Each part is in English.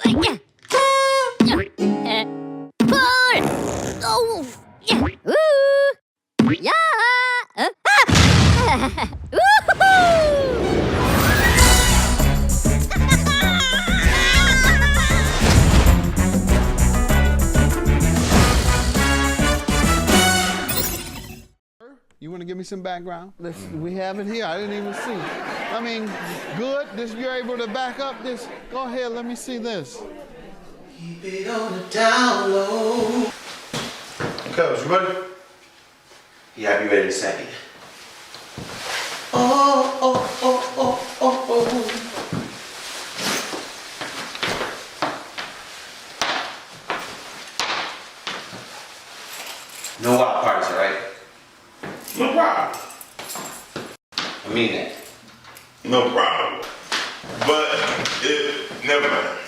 Pull! Oh! Ooh! Yeah! Woohoo! You want to give me some background? We have it here. I didn't even see. I mean, good. This, you're able to back up this. Go ahead. Let me see this. Keep it on the down low. Cuz, you ready? Yeah, I be ready to sing. Oh, oh, oh, oh, oh, oh. No wild parties, all right? No problem. I mean that. No problem. But never mind.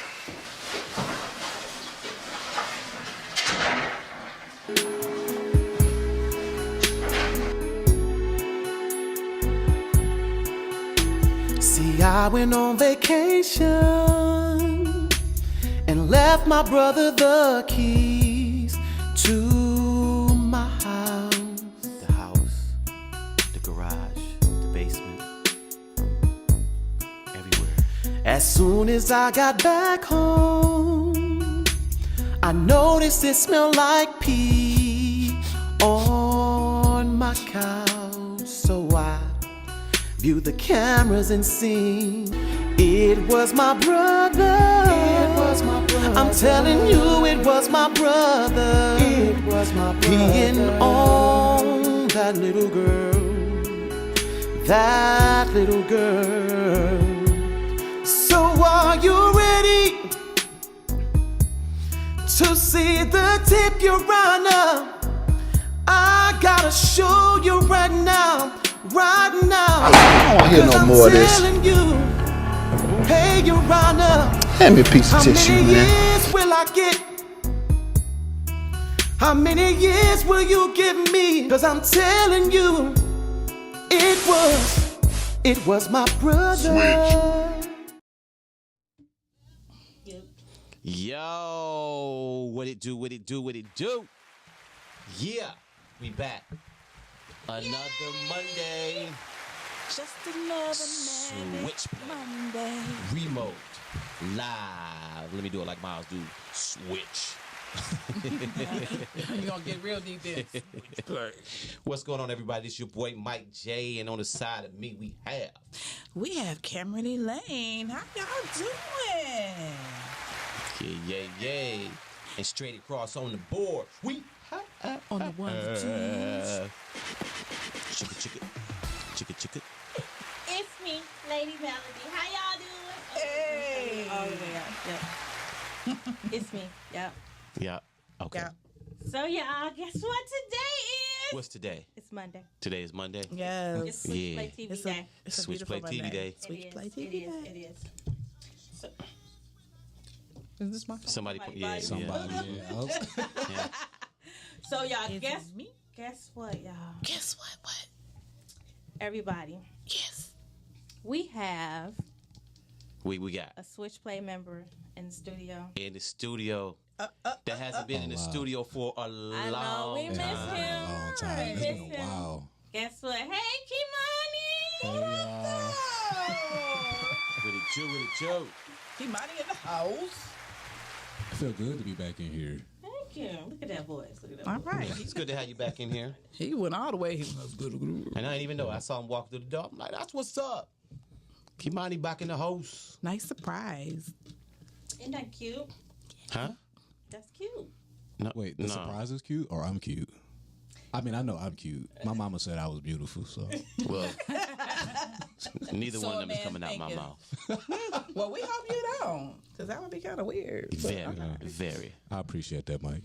See, I went on vacation and left my brother the keys to my house. The house, the garage, the basement, everywhere. As soon as I got back home, I noticed it smelled like pee on my couch. So I viewed the cameras and seen it was my brother. It was my brother. I'm telling you, it was my brother. It was my brother. Peeing on that little girl. That little girl. So are you ready to see the tip, Your Honor? I gotta show you right now. Right now, I don't want to hear no more of this. You, hey, Your Honor, Hand me a piece of tissue, man. How many years will I get? How many years will you give me? Cause I'm telling you, it was my brother. Yo, what it do, what it do, what it do? Yeah, we back. Another Monday. Just another Switch Monday. Remote. Live. Let me do it like Miles do. Switch. You're gonna get real deep in. What's going on, everybody? It's your boy Mike J, and on the side of me we have Cameron Elaine. How y'all doing? yeah. And straight across on the board, we On the ones and chicka. It's me, Lady Melody. How y'all doing? Hey. All the way up. Yep. It's me. Yep. Yeah. Okay. Yeah. So y'all, guess what today is? What's today? It's Monday. Today is Monday. Yes. It's Switchblade TV It's Day. a Switchblade beautiful TV Day. It Switchblade is. TV Day. It is. So, Is this my phone? Somebody put, yeah. Yeah. so y'all, Is guess it me? Guess what, y'all? Guess what? What? Everybody, Yes. we have We got a Switchblade member in the studio. in the studio that hasn't been in the studio for a I know long we miss time. him. Long time. We It's miss been a him. while. Guess what? Hey, Kimani. With it, Joe. Kimani in the house. I feel good to be back in here. Thank you. Look at that voice. Look at that All voice. right. It's good to have you back in here. He went all the way. And I didn't even know. I saw him walk through the door. I'm like, that's what's up. Kimani back in the house. Nice surprise. Isn't that cute? Huh? That's cute. No, Wait, the no. surprise is cute or I'm cute? I mean, I know I'm cute. My mama said I was beautiful, so. Well, neither So one of a them is man coming out my thinking. mouth. Well, we hope you don't, because that would be kind of weird. But, Very. I appreciate that, Mike.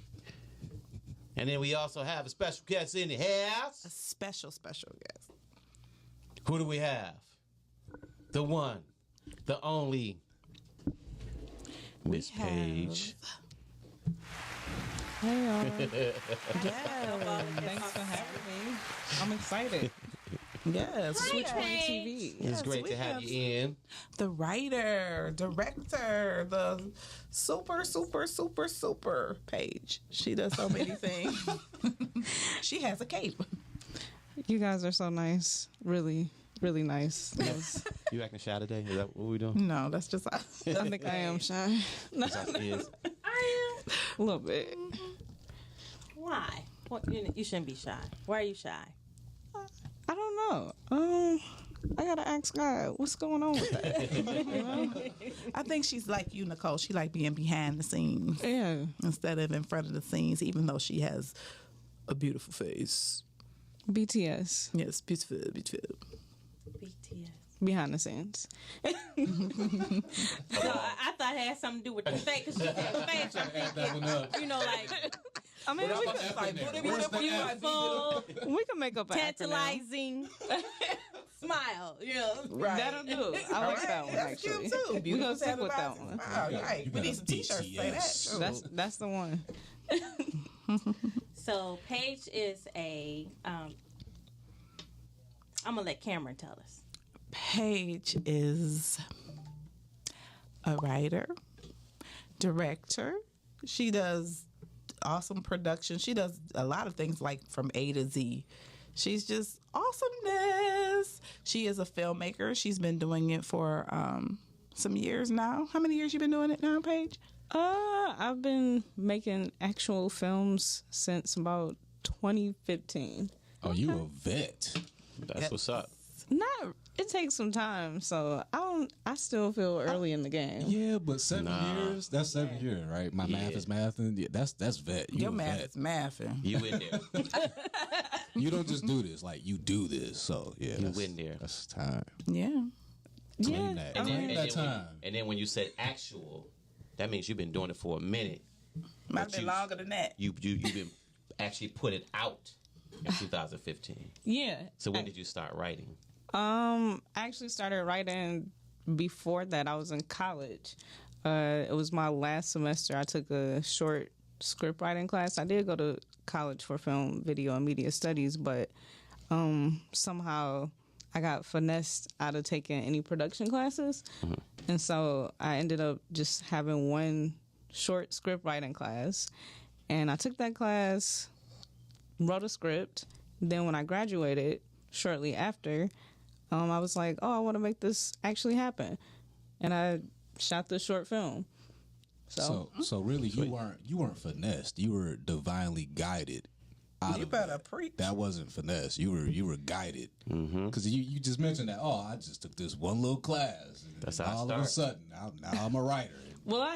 And then we also have a special guest in the house. A special guest. Who do we have? The one, the only, Miss have- Paige. Hey, y'all. Yeah. Thanks for having me. I'm excited. Yes, Switchblade Paige. TV. It's Yes, great we to have you in. the writer, director, the super Paige. She does so many things. She has a cape. You guys are so nice. Really, really nice. You acting shy today? Is that what we doing? No, that's just I think I am shy. Is. I A little bit. am. Why? Well, you shouldn't be shy. Why are you shy? I don't know. I gotta ask God, what's going on with that? You know? I think she's like you, Nicole. She like being behind the scenes Yeah. instead of in front of the scenes, even though she has a beautiful face. BTS. Yes, beautiful, beautiful. BTS. Behind the scenes. No, I thought it had something to do with the face. Because she said face. I'm thinking, like I mean, beautiful, we can make up an acronym. tantalizing, smile. Right. That'll do. I like that one, That's actually. cute too. We Beautiful, gonna stick with that tantalizing one. smile. Right. We need some t-shirts to say that. BTS. True. That's the one. So Paige is a. I'm gonna let Cameron tell us. Paige is a writer, director. She does awesome production. She does a lot of things like from A to Z. She's just awesomeness. She is a filmmaker. She's been doing it for some years now. How many years you been doing it now, Paige? I've been making actual films since about 2015. Oh, you a vet. That's what's up. It takes some time, so I still feel early in the game. Yeah, but 7 years, that's 7 years, right? My math is math, and yeah, that's vet. You Your a math vet. is mathing. You in there. You don't just do this, like you do this. So yeah, You that's, in there. That's time. Yeah. Claim that. Claim that time. And then when you said actual, that means you've been doing it for a minute. Might have been longer than that. You've been actually put it out in 2015. Yeah. So when did you start writing? I actually started writing before that. I was in college. It was my last semester. I took a short script writing class. I did go to college for film, video, and media studies, but somehow I got finessed out of taking any production classes. And so I ended up just having one short script writing class. And I took that class, wrote a script. Then when I graduated, shortly after, I was like, oh, I want to make this actually happen. And I shot this short film. So really, you weren't finessed. You were divinely guided. You better preach. That wasn't finesse. You were guided. Because you just mentioned that. Oh, I just took this one little class. And That's how I all of a sudden, now I'm a writer. well, I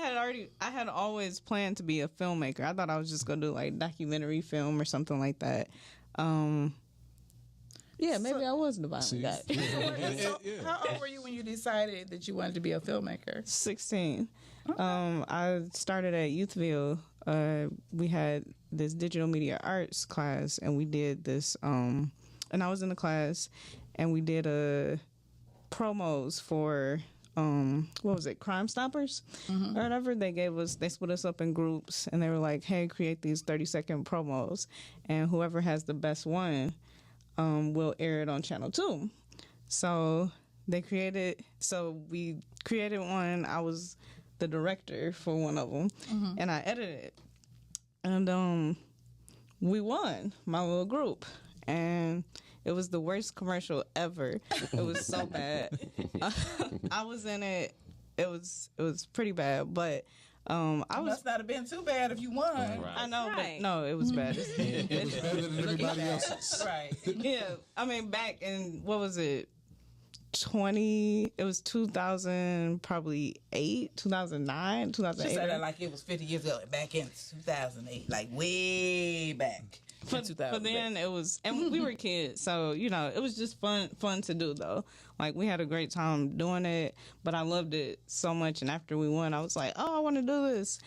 had always planned to be a filmmaker. I thought I was just going to do like documentary film or something like that. Yeah, maybe I was divinely guided. How old were you when you decided that you wanted to be a filmmaker? 16. I started at Youthville. We had this digital media arts class, and we did this. And I was in the class, and we did promos for what was it, Crime Stoppers or whatever. They split us up in groups, and they were like, "Hey, create these 30-second promos, and whoever has the best one." Will air it on Channel 2. So we created one. I was the director for one of them, and I edited it. And we won, my little group. And it was the worst commercial ever. It was so bad. I was in it. It was pretty bad, but I Must not have been too bad if you won. Right. I know, Right. but no, it was bad. It was better than everybody else's. Right. Yeah, I mean, back in what was it? It was 2000, probably 8, 2009, 2008. She said that like it was 50 years ago, back in 2008, like way back. But then it was, and we were kids, so it was just fun to do though. Like we had a great time doing it, but I loved it so much. And after we won, I was like, oh, I want to do this,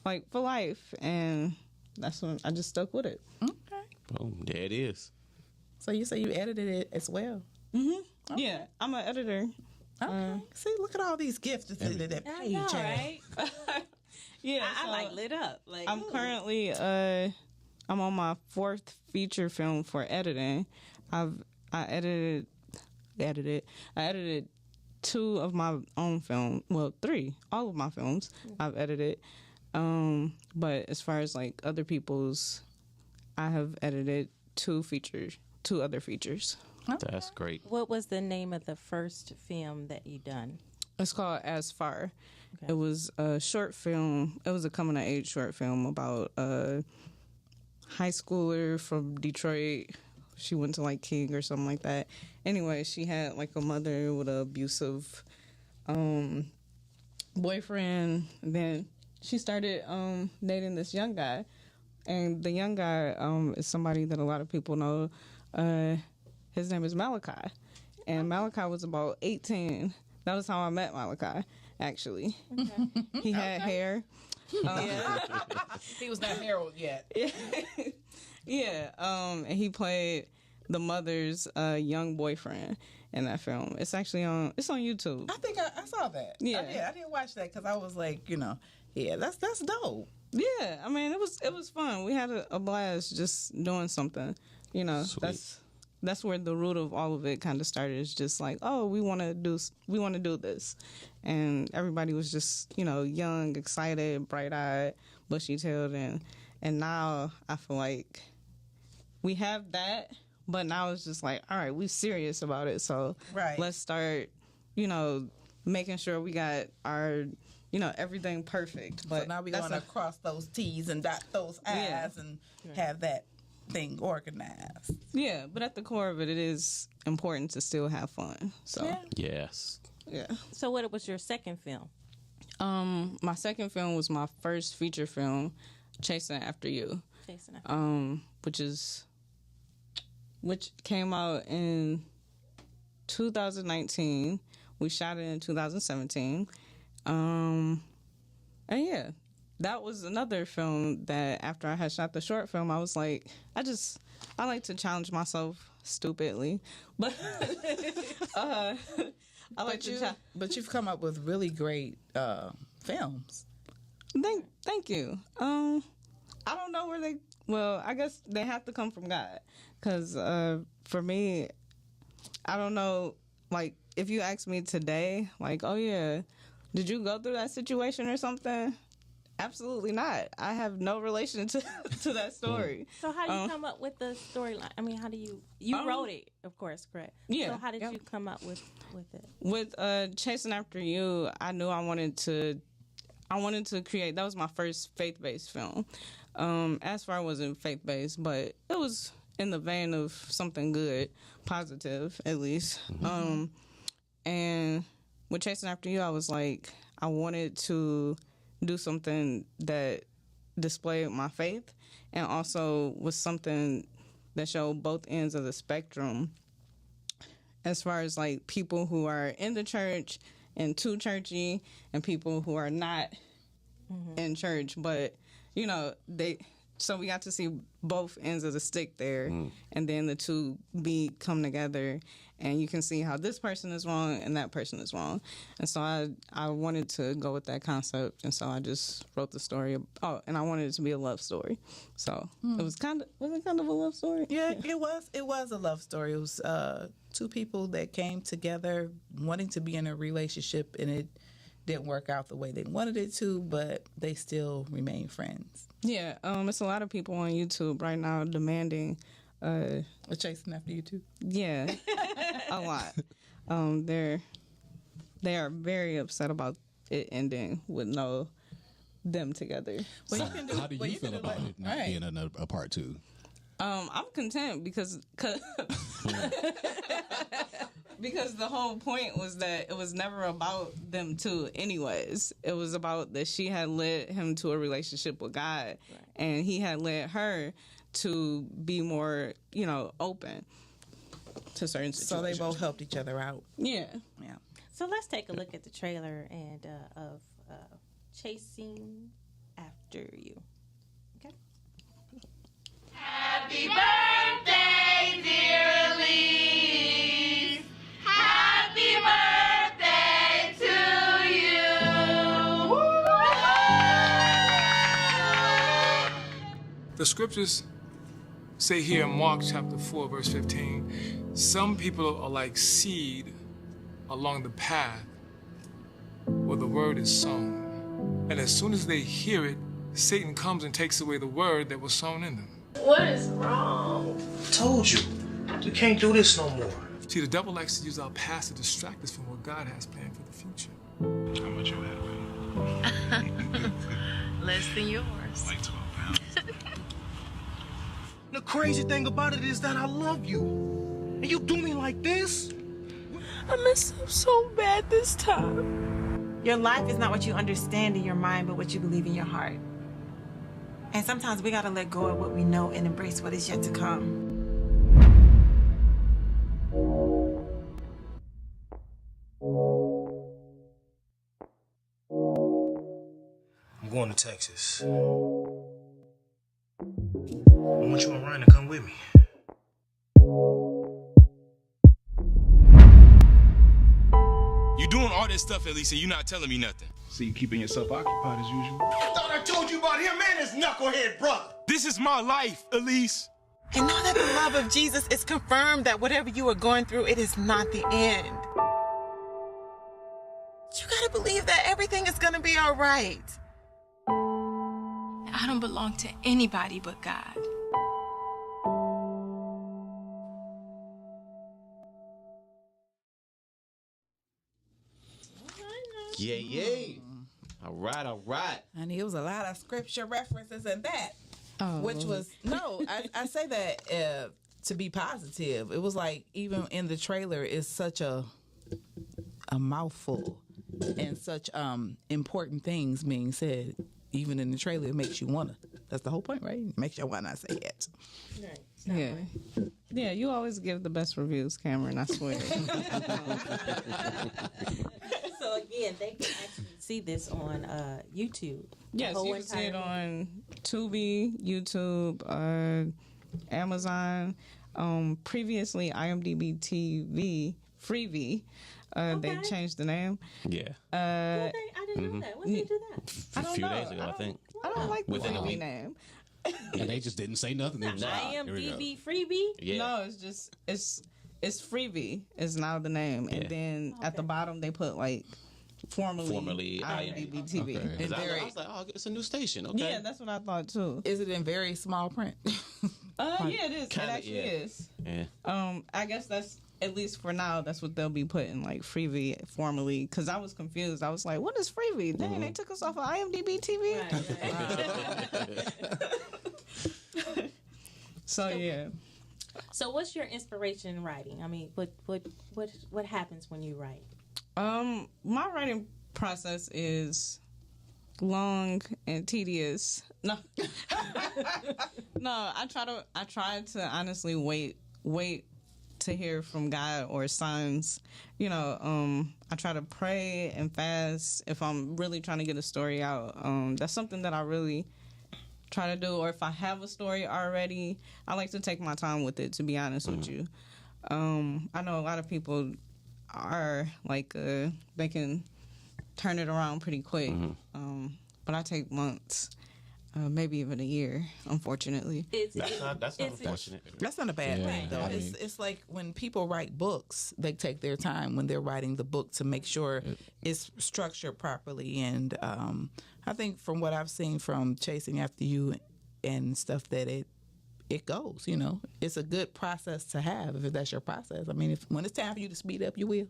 like for life, and that's when I just stuck with it. Okay. Boom, there it is. So you say you edited it as well? Okay. Yeah, I'm an editor. Okay. See, look at all these gifts that I Paige know, has. right? Yeah, I so like lit up. Like I'm ooh. currently I'm on my 4th feature film for editing. I've I edited 2 of my own film. Well, 3, all of my films I've edited. But as far as like other people's, I have edited 2 other features. That's great. What was the name of the first film that you done? It's called As Far. Okay. It was a short film. It was a coming of age short film about a high schooler from Detroit. She went to like King or something like that. Anyway, she had like a mother with an abusive boyfriend. And then she started dating this young guy. And the young guy is somebody that a lot of people know. His name is Malachi. And Malachi was about 18. That was how I met Malachi, actually. Okay. He had hair. He was not Harold yet. Yeah. And he played the mother's young boyfriend in that film. It's actually on YouTube. I think I saw that. Yeah. I didn't watch that because I was like, that's dope. Yeah, I mean, it was fun. We had a blast just doing something. Sweet. That's where the root of all of it kind of started. It's just like, oh, we want to do this, and everybody was just young, excited, bright-eyed, bushy-tailed, and now I feel like we have that, but now it's just like, all right, we serious about it, so let's start, making sure we got our everything perfect. But so now we're going to cross those T's and dot those I's and have that thing organized. Yeah, but at the core of it, it is important to still have fun. So Yes. Yeah. So what was your second film? My second film was my first feature film, Chasing After You. Which came out in 2019. We shot it in 2017. And yeah, that was another film that after I had shot the short film, I was like, I like to challenge myself stupidly, but But you've come up with really great films. Thank you. I don't know where they. Well, I guess they have to come from God, because for me, I don't know. Like, if you ask me today, like, oh yeah, did you go through that situation or something? Absolutely not. I have no relation to that story. So how do you come up with the storyline? I mean, how do you wrote it, of course, correct? Yeah. So how did you come up with it? With Chasing After You, I knew I wanted to create. That was my first faith-based film. As far wasn't faith-based, but it was in the vein of something good, positive at least. And with Chasing After You, I was like, I wanted to do something that displayed my faith and also was something that showed both ends of the spectrum as far as like people who are in the church and too churchy and people who are not in church, but so we got to see both ends of the stick there, and then the two come together, and you can see how this person is wrong and that person is wrong. And so I wanted to go with that concept, and so I just wrote the story. Oh, and I wanted it to be a love story. So it was kind of a love story? Yeah, it was a love story. It was two people that came together wanting to be in a relationship, and it didn't work out the way they wanted it to, but they still remain friends. Yeah, it's a lot of people on YouTube right now demanding Chasing After You too. Yeah, a lot. They are very upset about it ending with no them together. So how do you feel about it not being a part 2? I'm content because because the whole point was that it was never about them two anyways. It was about that she had led him to a relationship with God, and he had led her to be more, open to certain situations. So they both helped each other out. Yeah. So let's take a look at the trailer and of Chasing After You. Okay. Happy birthday, dear Elise. Happy birthday to you. The scriptures say here in Mark chapter 4, verse 15, Some people are like seed along the path where the word is sown. And as soon as they hear it, Satan comes and takes away the word that was sown in them. What is wrong? Told you. We can't do this no more. See, the devil likes to use our past to distract us from what God has planned for the future. How much you had? Less than yours. Like 12 pounds. The crazy thing about it is that I love you. And you do me like this? I messed up so bad this time. Your life is not what you understand in your mind, but what you believe in your heart. And sometimes we gotta let go of what we know and embrace what is yet to come. I'm going to Texas. I want you and Ryan to come with me. You doing all this stuff, Elise, and you not telling me nothing. So you keeping yourself occupied as usual? I thought I told you about him and his knucklehead brother. This is my life, Elise. And know that the love of Jesus is confirmed that whatever you are going through, it is not the end. You gotta believe that everything is gonna be all right. I don't belong to anybody but God. Yeah, yeah. All right, all right. And it was a lot of scripture references in that. Oh. Which was, I say that to be positive. It was like, even in the trailer, it's such a mouthful and such important things being said. Even in the trailer, it makes you wanna. That's the whole point, right? It makes you wanna say it. Right. Yeah. Yeah, you always give the best reviews, Cameron, I swear. So again, they can actually see this on YouTube. Yes, you can see it on Tubi, YouTube, Amazon. Previously, IMDb TV, Freevee. They changed the name. Yeah. I didn't know that. When did they do that? A few days ago, I think. I don't like the Within a Freevee week. name. And they just didn't say nothing. They was like, "Ah, here we go." IMDb freebie? Yeah. No, it's just it's Freevee is now the name, and then at the bottom they put like formerly IMDb TV. Okay. 'Cause I was like, oh, it's a new station. Okay. Yeah, that's what I thought too. Is it in very small print? Yeah, it is. Kinda, it actually yeah. is. Yeah. I guess that's at least for now. That's what they'll be putting, like Freevee formerly. Because I was confused. I was like, "What is Freevee?" Dang, they took us off of IMDb TV. So yeah. So what's your inspiration in writing? I mean, what happens when you write? My writing process is long and tedious. No, no. I try to honestly wait to hear from God or signs. You know, I try to pray and fast if I'm really trying to get a story out. That's something that I really try to do. Or if I have a story already, I like to take my time with it, to be honest with you. I know a lot of people are like they can turn it around pretty quick, but I take months, maybe even a year, unfortunately. That's not unfortunate. That's not a bad Yeah, thing, though. I mean- It's like when people write books, they take their time when they're writing the book to make sure it's structured properly. And I think from what I've seen from Chasing After You and stuff, that it goes, you know. It's a good process to have if that's your process. I mean, when it's time for you to speed up, you will.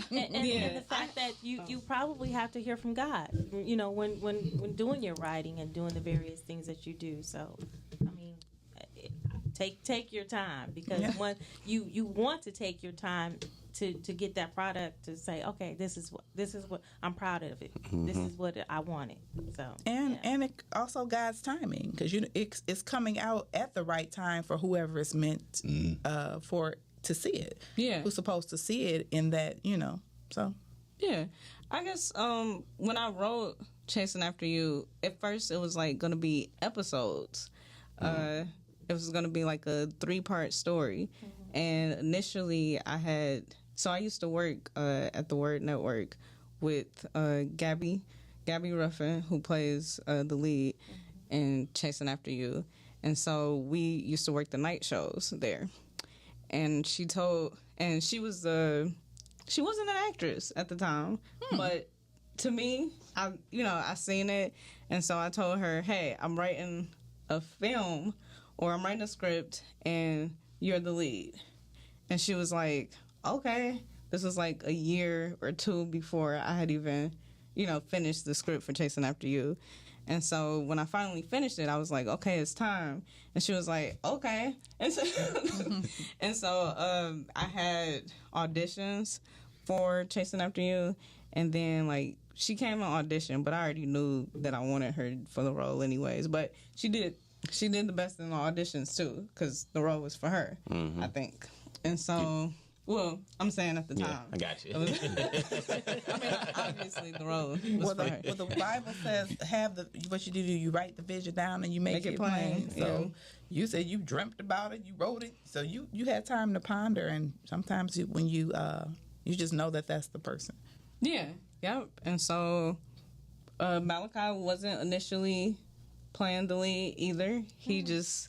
And the fact that you probably have to hear from God, you know, when doing your writing and doing the various things that you do. So, I mean, take your time, because when you want to take your time to get that product, to say, okay, this is what I'm proud of it. This is what I wanted. So and it also God's timing, because it's coming out at the right time for whoever it's meant for to see it. Yeah, who's supposed to see it in that, you know. So yeah, I guess when I wrote Chasing After You, at first it was like gonna be episodes. It was gonna be like a 3-part story, and initially I used to work at the Word Network with Gabby Ruffin, who plays the lead in Chasing After You, and so we used to work the night shows there. and she was she wasn't an actress at the time, but to me, I seen it, and so I told her, hey, I'm writing a film, or I'm writing a script, and you're the lead. And she was like, okay. This was like a year or two before I had even, finished the script for Chasing After You. And so when I finally finished it, I was like, okay, it's time. And she was like, okay. And so, I had auditions for Chasing After You. And then, like, she came on audition, but I already knew that I wanted her for the role anyways. But she did the best in the auditions, too, because the role was for her, I think. And so... Well, I'm saying at the time. I got you. I mean, obviously the role was for her. Well, the Bible says what you do, you write the vision down and you make it plain. So you said you dreamt about it, you wrote it, so you had time to ponder. And sometimes when you just know that that's the person. Yeah, yep. And so Malachi wasn't initially playing the lead either. He just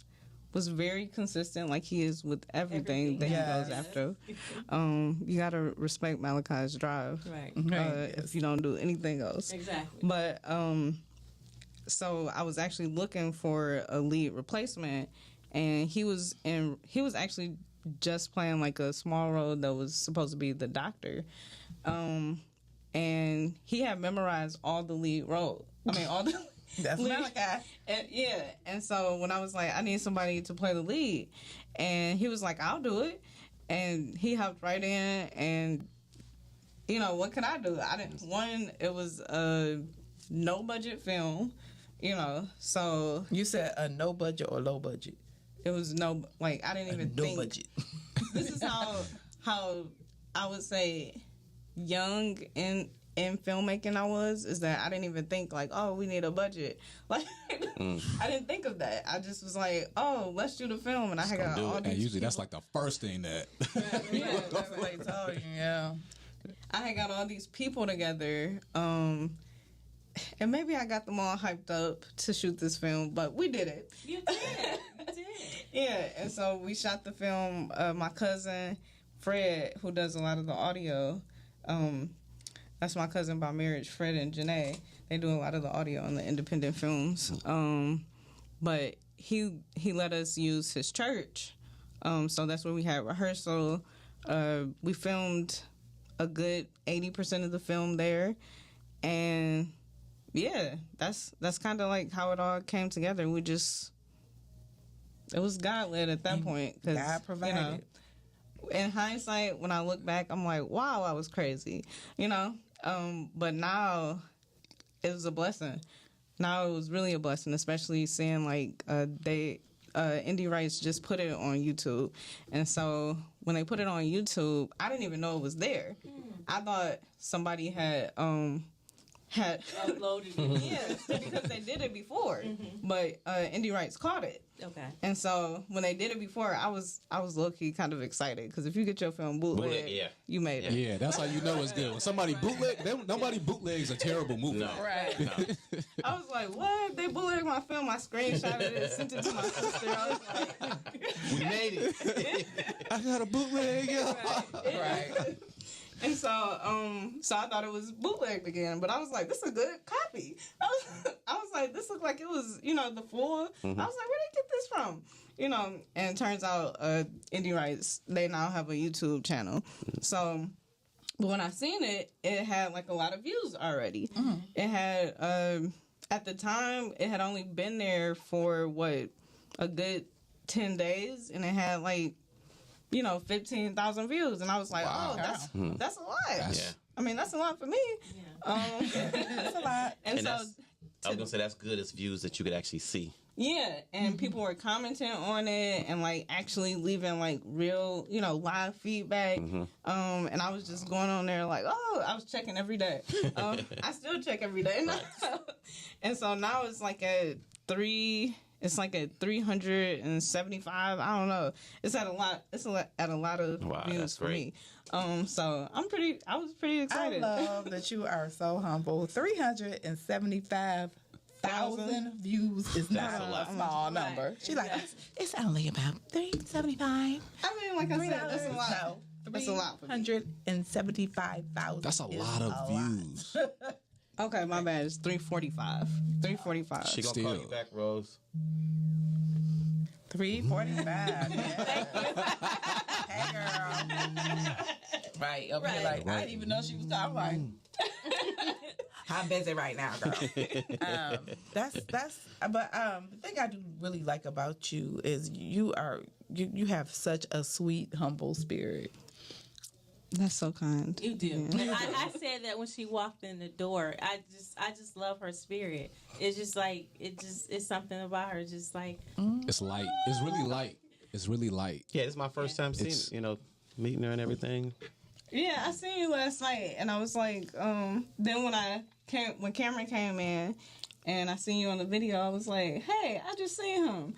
was very consistent, like he is with everything that he goes after. You gotta respect Malachi's drive, right? If you don't do anything else, exactly. But so I was actually looking for a lead replacement, and he was actually just playing like a small role that was supposed to be the doctor, and he had memorized all the lead roles. I mean, all the. That's Malachi. And so when I was like, I need somebody to play the lead, and he was like, I'll do it, and he hopped right in, and what could I do? It was a no budget film, so. You said a no budget or low budget? It was I didn't even think. No budget. This is how I would say young in filmmaking is that I didn't even think like, oh, we need a budget. Like, I didn't think of that. I just was like, oh, let's do the film. And I had got all these And usually people. that's like the first thing that... Yeah, that's what they told you, yeah. I had got all these people together, and maybe I got them all hyped up to shoot this film, but we did it. You did. You did. Yeah, and so we shot the film. My cousin, Fred, who does a lot of the audio, that's my cousin by marriage, Fred and Janae. They do a lot of the audio on the independent films. But he let us use his church. So that's where we had rehearsal. We filmed a good 80% of the film there. And yeah, that's kind of like how it all came together. It was God led at that point. God provided. In hindsight, when I look back, I'm like, wow, I was crazy, but now it was a blessing. Now it was really a blessing, especially seeing like Indie Rights just put it on YouTube. And so when they put it on YouTube, I didn't even know it was there. I thought somebody had uploaded it. Yeah, because they did it before. But Indie Rights caught it. Okay. And so when they did it before, I was low key kind of excited because if you get your film bootleg, you made it. Yeah, that's how you know it's good. When somebody nobody bootlegs a terrible movie. No. Right. No. I was like, what? They bootlegged my film. I screenshotted it, sent it to my sister. I was like, we made it. I got a bootleg. Right. And so I thought it was bootlegged again, but I was like, this is a good copy. I was like, this looked like it was, the full. I was like, where did they get this from? And it turns out Indie Rights, they now have a YouTube channel. So, but when I seen it, it had like a lot of views already. It had, at the time, it had only been there for a good 10 days, and it had like, 15,000 views. And I was like, wow. Oh, that's a lot. I mean, that's a lot for me. That's a lot. And so I was going to say that's good as views that you could actually see. Yeah, and people were commenting on it and like actually leaving like real, live feedback. And I was just going on there like, oh, I was checking every day. I still check every day. And so now it's like at 375. I don't know. It's at a lot. It's at a lot of views for me. So I was pretty excited. I love that you are so humble. 375,000 1,000 views is not a small number. She's like, it's only about $375. I mean, like I said, that's a lot. No, That's a lot for me. 175,000. That's a lot of views. Okay, my bad. It's 345. 345. She gonna call you back, Rose. 345. Hey, girl. Right. Up here, like, I didn't even know she was talking. Like, I'm busy right now, girl. But the thing I do really like about you is you have such a sweet, humble spirit. That's so kind. You do. Yeah. I said that when she walked in the door. I just love her spirit. It's just like it's something about her. Just like It's light. It's really light. It's really light. Yeah, it's my first time seeing meeting her and everything. Yeah, I seen you last night, and I was like, then when Cameron came in, and I seen you on the video, I was like, hey, I just seen him.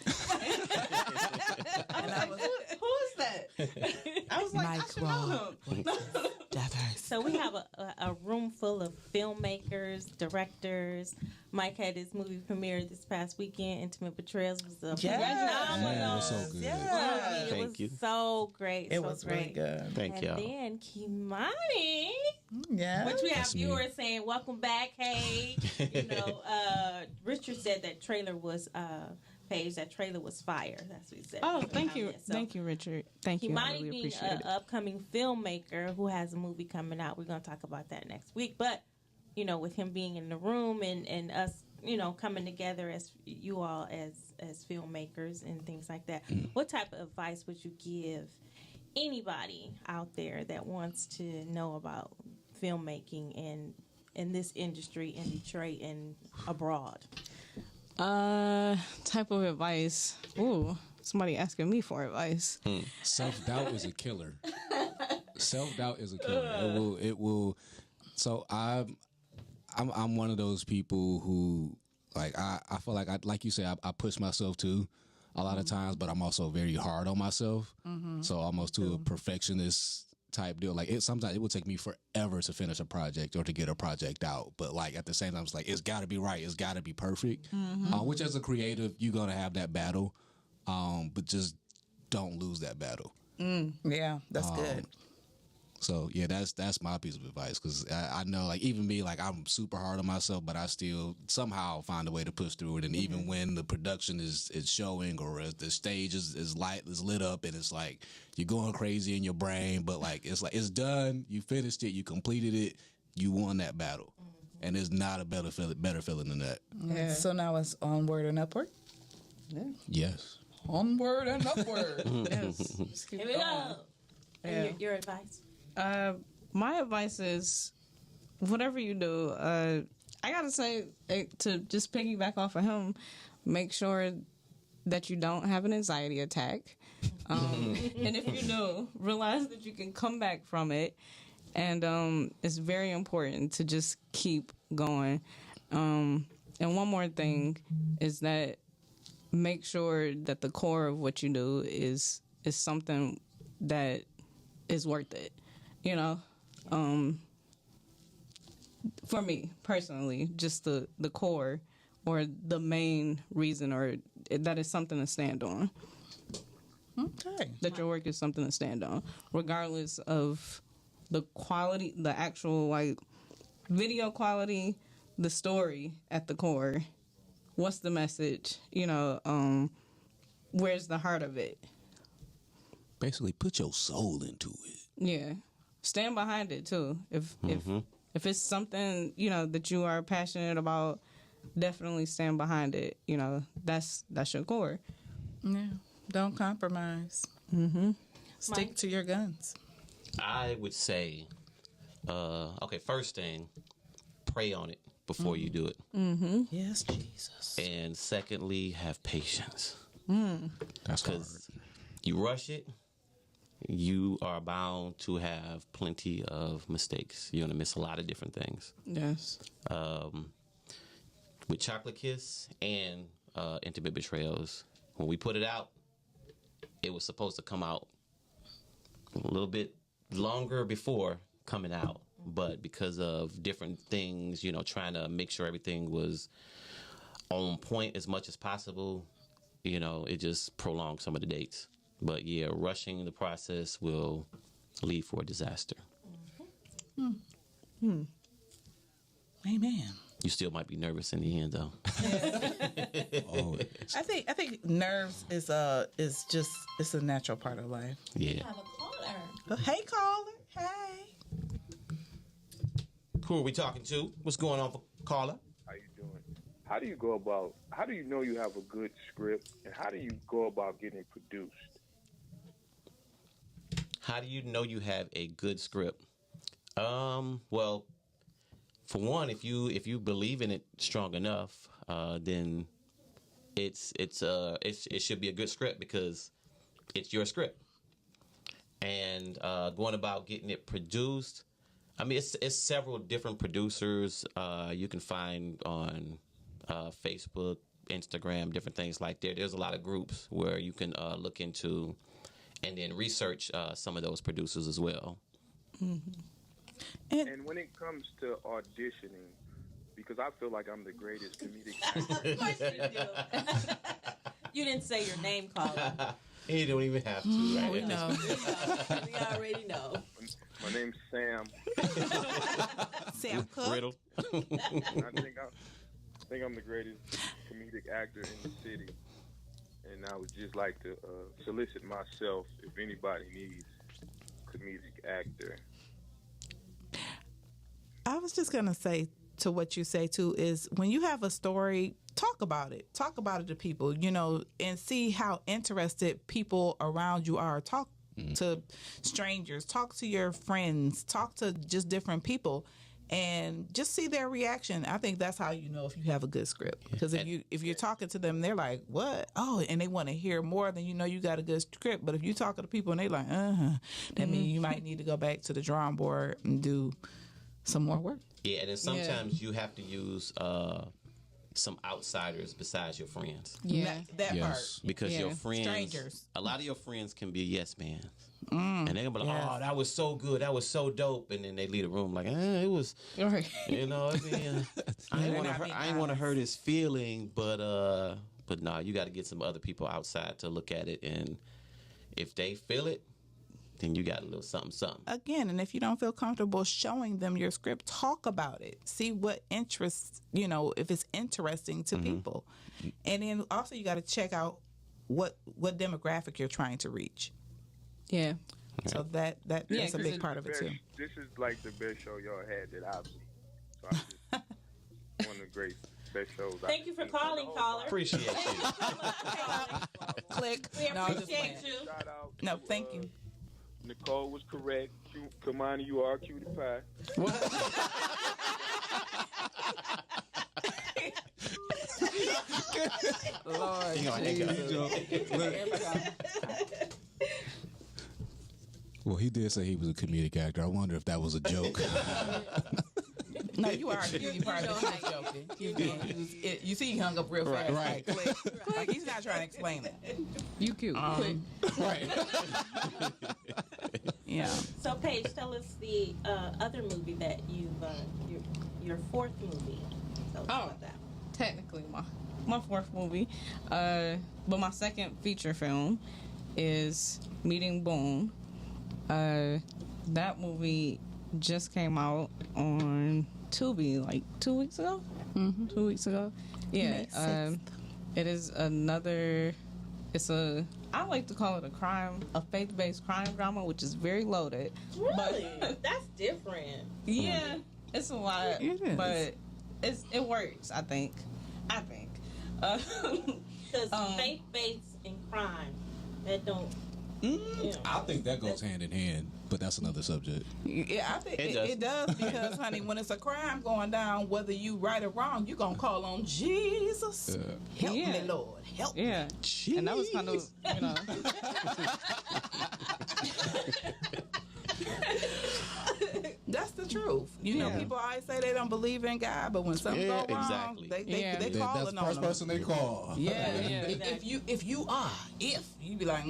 I was like, who is that? I was like, I should know him. So we have a room full of filmmakers, directors. Mike had his movie premiere this past weekend. Intimate Betrayals was phenomenal. Man, it was so good. It Thank you. was so great. It was great. really good. Thank y'all. And then Kimani, Yeah. which we have That's me. viewers saying, "Welcome back, hey." Richard said that trailer was Paige. That trailer was fire. That's what he said. Oh, thank you. So, Thank you, Richard. Thank you. I Kimani really being appreciate an it. upcoming filmmaker who has a movie coming out. We're going to talk about that next week. But, with him being in the room and us, coming together as you all as filmmakers and things like that, what type of advice would you give anybody out there that wants to know about filmmaking and in this industry in Detroit and abroad? Type of advice. Ooh, somebody asking me for advice. Self-doubt is a killer. Self-doubt is a killer. It will. So I'm one of those people who, like, I feel like you said, I push myself too a lot of times, but I'm also very hard on myself. So almost to a perfectionist type deal. Like, sometimes it will take me forever to finish a project or to get a project out. But, like, at the same time, it's like, it's got to be right. It's got to be perfect. Which, as a creative, you're going to have that battle. But just don't lose that battle. Yeah, that's good. So, yeah, that's my piece of advice. Because I know, like, even me, like, I'm super hard on myself, but I still somehow find a way to push through it. And even when the production is showing or the stage is lit up and it's like you're going crazy in your brain, but, like, it's done. You finished it. You completed it. You won that battle. And there's not a better feeling than that. Yeah. So now it's onward and upward? Yeah. Yes. Onward and upward. Yes. Here we go. And your advice? My advice is, whatever you do, I gotta say, to just piggyback off of him, make sure that you don't have an anxiety attack. And if you do, realize that you can come back from it. And it's very important to just keep going. And one more thing is that make sure that the core of what you do is something that is worth it. For me personally, just the core or the main reason, or that is something to stand on. Okay. That your work is something to stand on, regardless of the quality, the actual, like, video quality, the story at the core. What's the message? Where's the heart of it? Basically, put your soul into it. Yeah. Stand behind it too. If it's something, that you are passionate about, definitely stand behind it. That's your core. Yeah. Don't compromise. Stick to your guns. I would say, first thing, pray on it before you do it. Yes, Jesus. And secondly, have patience. That's hard. Because you rush it, you are bound to have plenty of mistakes. You're going to miss a lot of different things. Yes. With Chocolate Kiss and Intimate Betrayals, when we put it out, it was supposed to come out a little bit longer before coming out. But because of different things, trying to make sure everything was on point as much as possible, you know, it just prolongs some of the dates. But yeah, rushing the process will lead for a disaster. Amen. You still might be nervous in the end, though. I think nerves is just it's a natural part of life. Yeah. Hey, caller. Hey. Who are we talking to? What's going on for caller? How you doing? How do you go about? How do you know you have a good script, and how do you go about getting it produced? How do you know you have a good script? Well, for one, if you believe in it strong enough, then it should be a good script because it's your script. And going about getting it produced, I mean, it's several different producers you can find on Facebook, Instagram, different things like that. There's a lot of groups where you can look into and then research some of those producers as well. Mm-hmm. And when it comes to auditioning, because I feel like I'm the greatest comedic actor. You didn't say your name, caller. You don't even have to. Right? We know. We already know. My name's Sam. Sam Cook. Riddle. I think I'm the greatest comedic actor in the city. And I would just like to solicit myself if anybody needs a comedic actor. I was just gonna say to what you say too is when you have a story, talk about it. Talk about it to people, you know, and see how interested people around you are. Talk to strangers, talk to your friends, talk to just different people, and just see their reaction. I think that's how you know if you have a good script. Because if you're talking to them, they're like, "What?" Oh, and they want to hear more. Then you know you got a good script. But if you talk to people and they like, that means you might need to go back to the drawing board and do some more work. Yeah, and then sometimes you have to use some outsiders besides your friends. Yeah, that part. Because your friends, strangers. a lot of your friends can be yes man, and they're gonna be like, "Oh, that was so good, that was so dope," and then they leave the room like, "It was," you know. I mean, I ain't want to hurt his feeling, but no, you got to get some other people outside to look at it, and if they feel it, then you got a little something. Again, and if you don't feel comfortable showing them your script, talk about it. See what interests, you know, if it's interesting to people. And then also you got to check out what demographic you're trying to reach. Yeah. So that's a big part of it too. This is like the best show y'all had that I've seen. So I just one of the great best shows. Thank you for calling, caller. Appreciate you. Click. We No, just appreciate playing. you. Shout out to, No, thank you. Nicole was correct. Kamani, you are cutie pie. Lord, Well, he did say he was a comedic actor. I wonder if that was a joke. No, you are. You part of it. He's joking. You see, he hung up real fast. Right. Like, click. Like he's not trying to explain it. You cute. Right. Yeah. So, Paige, tell us the other movie that you've your fourth movie. Tell us about that. Technically my fourth movie, but my second feature film is Meeting Boone. That movie just came out on Tubi like 2 weeks ago. 2 weeks ago. Yeah. It is another. I like to call it a faith-based crime drama, which is very loaded. Really? That's different. Yeah, it's a lot, It is. but it works. I think. Because faith-based and crime, that don't. You know. I think that goes hand in hand, but that's another subject. Yeah, I think It it does because, honey, when it's a crime going down, whether you right or wrong, you gonna call on Jesus. Help me, Lord, help me. Yeah, and that was kind of That's the truth. You know, people always say they don't believe in God, but when something go wrong, exactly. they That's calling the on first them. person they call. Yeah, Exactly. if you be like,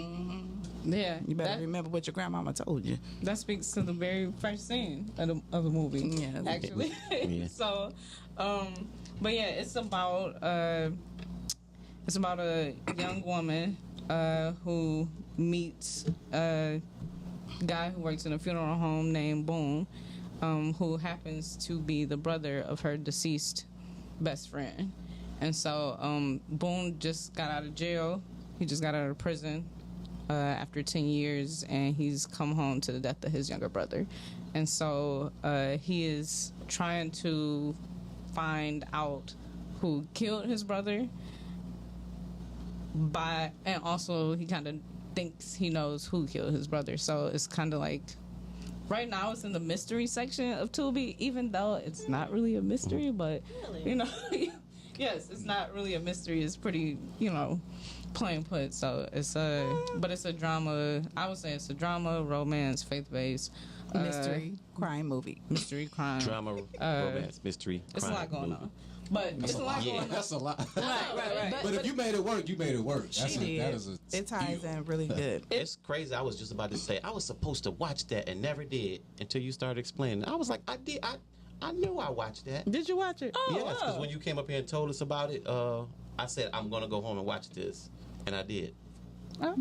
yeah. you better remember what your grandmama told you. That speaks to the very first scene of the movie. Yeah, actually. Yeah. So, But yeah, it's about a young woman who meets a guy who works in a funeral home named Boone, who happens to be the brother of her deceased best friend. And so Boone just got out of jail. He just got out of prison after 10 years, and he's come home to the death of his younger brother. And so he is trying to find out who killed his brother, and also he kind of thinks he knows who killed his brother. So it's kind of like, right now it's in the mystery section of Tubi, even though it's not really a mystery, but, you know, yes, it's not really a mystery. It's pretty, you know, plain put. So it's but it's a drama. I would say it's a drama, romance, faith-based. Mystery, crime movie. Mystery, crime. Drama, romance, mystery, It's crime a lot going movie. on. But That's it's a a lot lot. going on. That's a lot. Right. But if you made it work, you made it work. That is a It ties in really good. It's crazy. I was just about to say I was supposed to watch that and never did until you started explaining. I was like, I did. I knew I watched that. Did you watch it? Yes, because when you came up here and told us about it, I said I'm gonna go home and watch this, and I did.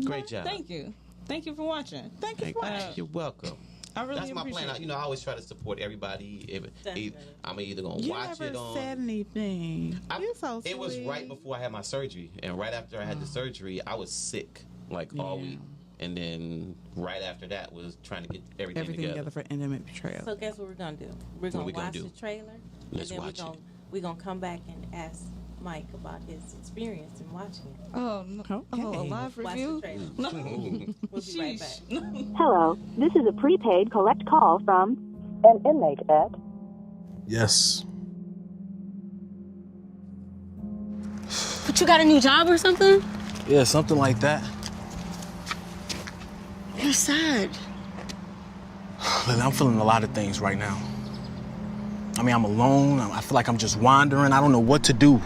Great job. Thank you. Thank you for watching. Thank you for watching. You're welcome. I really That's my appreciate plan. it. You know, I always try to support everybody. I'm either gonna You watch never it on. said anything. You're so sweet. It was right before I had my surgery, and right after I had the surgery, I was sick like all week, and then right after that was trying to get everything together. for Intimate Betrayal. So guess what we're gonna do? We're gonna we gonna watch do? the trailer, Let's and then watch it. we're gonna come back and ask Mike about his experience in watching it. Oh, no. Oh, a live Watch review? the trailer. No. We'll be right back. Hello, this is a prepaid collect call from an inmate at. Yes. But you got a new job or something? Yeah, something like that. You're sad. Lily, I'm feeling a lot of things right now. I mean, I'm alone. I feel like I'm just wandering. I don't know what to do.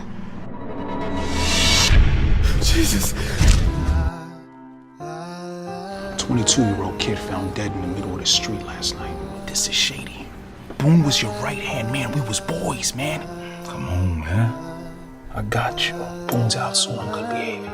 Jesus. 22-year-old kid found dead in the middle of the street last night. This is shady. Boone was your right-hand man. We was boys, man. Come on, man. I got you. Boone's out soon on good behavior.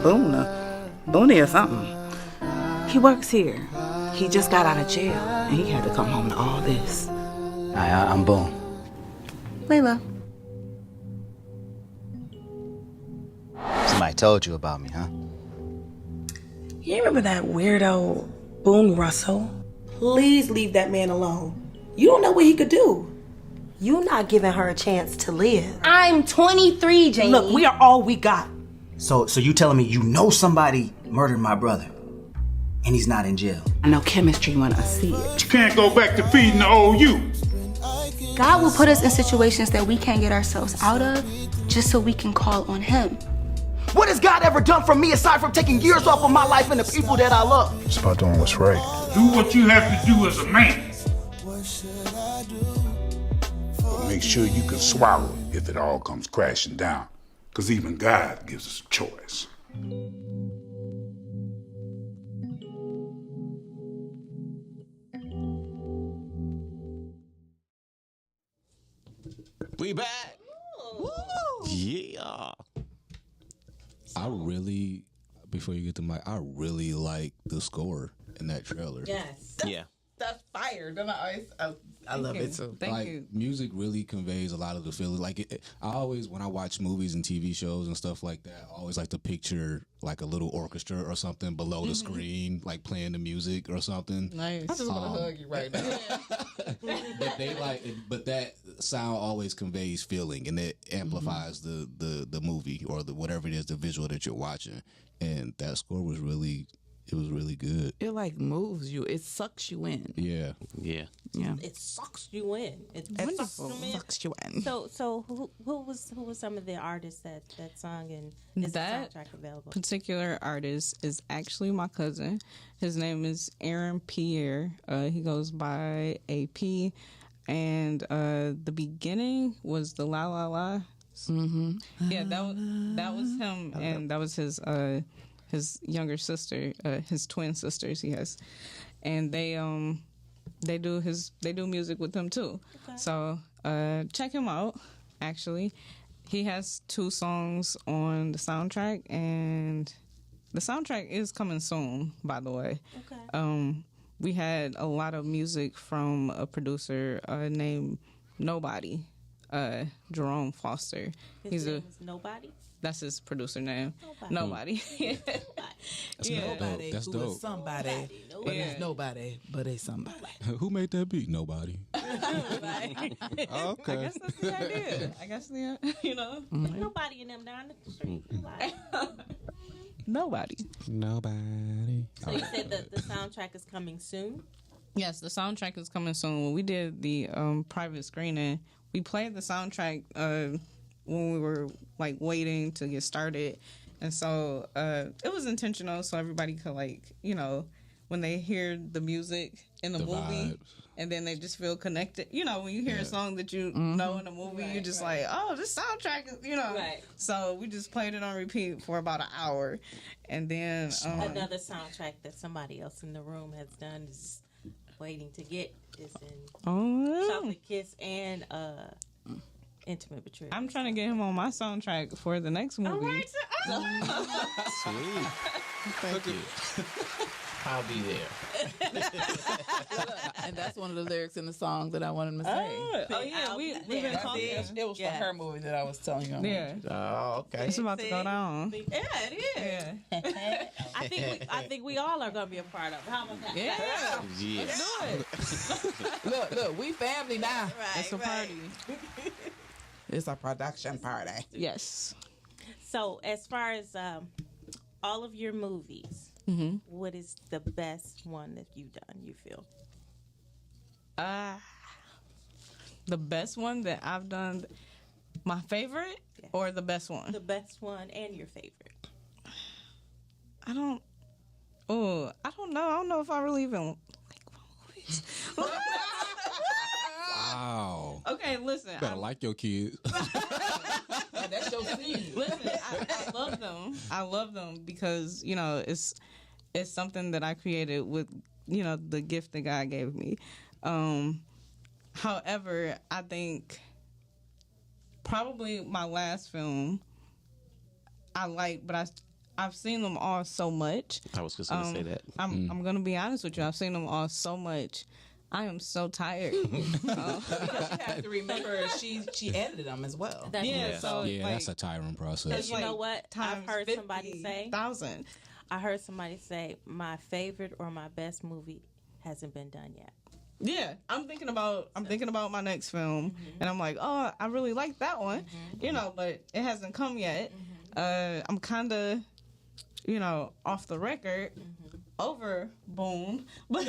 Boone or something. He works here. He just got out of jail, and he had to come home to all this. I'm Boone. Layla. Somebody told you about me, huh? You remember that weirdo Boone Russell? Please leave that man alone. You don't know what he could do. You're not giving her a chance to live. I'm 23, Jamie. Look, we are all we got. So you telling me you know somebody murdered my brother, and he's not in jail? I know chemistry when I see it. You can't go back to feeding the old you. God will put us in situations that we can't get ourselves out of just so we can call on Him. What has God ever done for me aside from taking years off of my life and the people that I love? It's about doing what's right. Do what you have to do as a man. But make sure you can swallow it if it all comes crashing down. Because even God gives us a choice. We back. Yeah. I really, before you get to I really like the score in that trailer. Yes. Yeah. That's fire. I love it too. Thank you. Music really conveys a lot of the feelings. Like I always, when I watch movies and TV shows and stuff like that, I always like to picture like a little orchestra or something below the screen, like playing the music or something. Nice. I just want to hug you right now. But that sound always conveys feeling, and it amplifies the movie or the whatever it is, the visual that you're watching. And that score was really good. It like moves you. It sucks you in. Yeah. Yeah. It sucks you in. It Wonderful. sucks you in. Sucks you in. So who was some of the artists that sung, and is That the soundtrack available? particular artist is actually my cousin. His name is Aaron Pierre. He goes by AP. And the beginning was the La La La. Mm-hmm. Yeah, that was him, and that was his younger sister, his twin sisters he has, and they they do music with him too. Okay. So check him out. Actually, he has 2 songs on the soundtrack, and the soundtrack is coming soon. By the way, Okay. We had a lot of music from a producer named Nobody, Jerome Foster. His name is Nobody. That's his producer name. Nobody. That's Yeah. dope. Nobody That's who dope. is somebody, but Yeah. it's nobody, but it's somebody. Who made that beat? Nobody. Right. Okay. I guess that's the idea. I guess you know. Nobody in them down the street. Nobody. Nobody. So you said that the soundtrack is coming soon? Yes, the soundtrack is coming soon. When we did the private screening, we played the soundtrack when we were like waiting to get started, and so it was intentional, so everybody could when they hear the music in the movie, vibes. and then they just feel connected. When you hear a song that you know in a movie, you're just like, oh, this soundtrack is Right. So we just played it on repeat for about an hour, and then Another soundtrack that somebody else in the room has done is waiting to get is in Chocolate Kiss and Intimate Betrayal. I'm trying to get him on my soundtrack for the next movie. Sweet. Thank you. I'll be there. And that's one of the lyrics in the song that I wanted to say. Oh yeah, we've been talking. It was for her movie that I was telling you. Yeah. Oh, okay. It's about to go down. Yeah, it is. Yeah. I think we all are gonna be a part of it. How about that? Yeah. Yeah. Let's do it. Look, we family now. It's a party. It's a production party. Yes. So as far as all of your movies, what is the best one that you've done, you feel? The best one that I've done, my favorite or the best one? The best one and your favorite. I don't know. I don't know if I really even like movies. Wow. Okay, listen. You better like your kids. That's your scene. Listen, I love them. I love them because it's something that I created with the gift that God gave me. However, I think probably my last film I like, but I've seen them all so much. I was just going to say that. I'm gonna be honest with you. I've seen them all so much. I am so tired. Because you have to remember she edited them as well. So that's a tiring process. You know what? I've heard somebody say 1,000. I heard somebody say my favorite or my best movie hasn't been done yet. Yeah, I'm thinking about my next film, and I'm like, oh, I really like that one, but it hasn't come yet. I'm kind of, off the record over Boone, but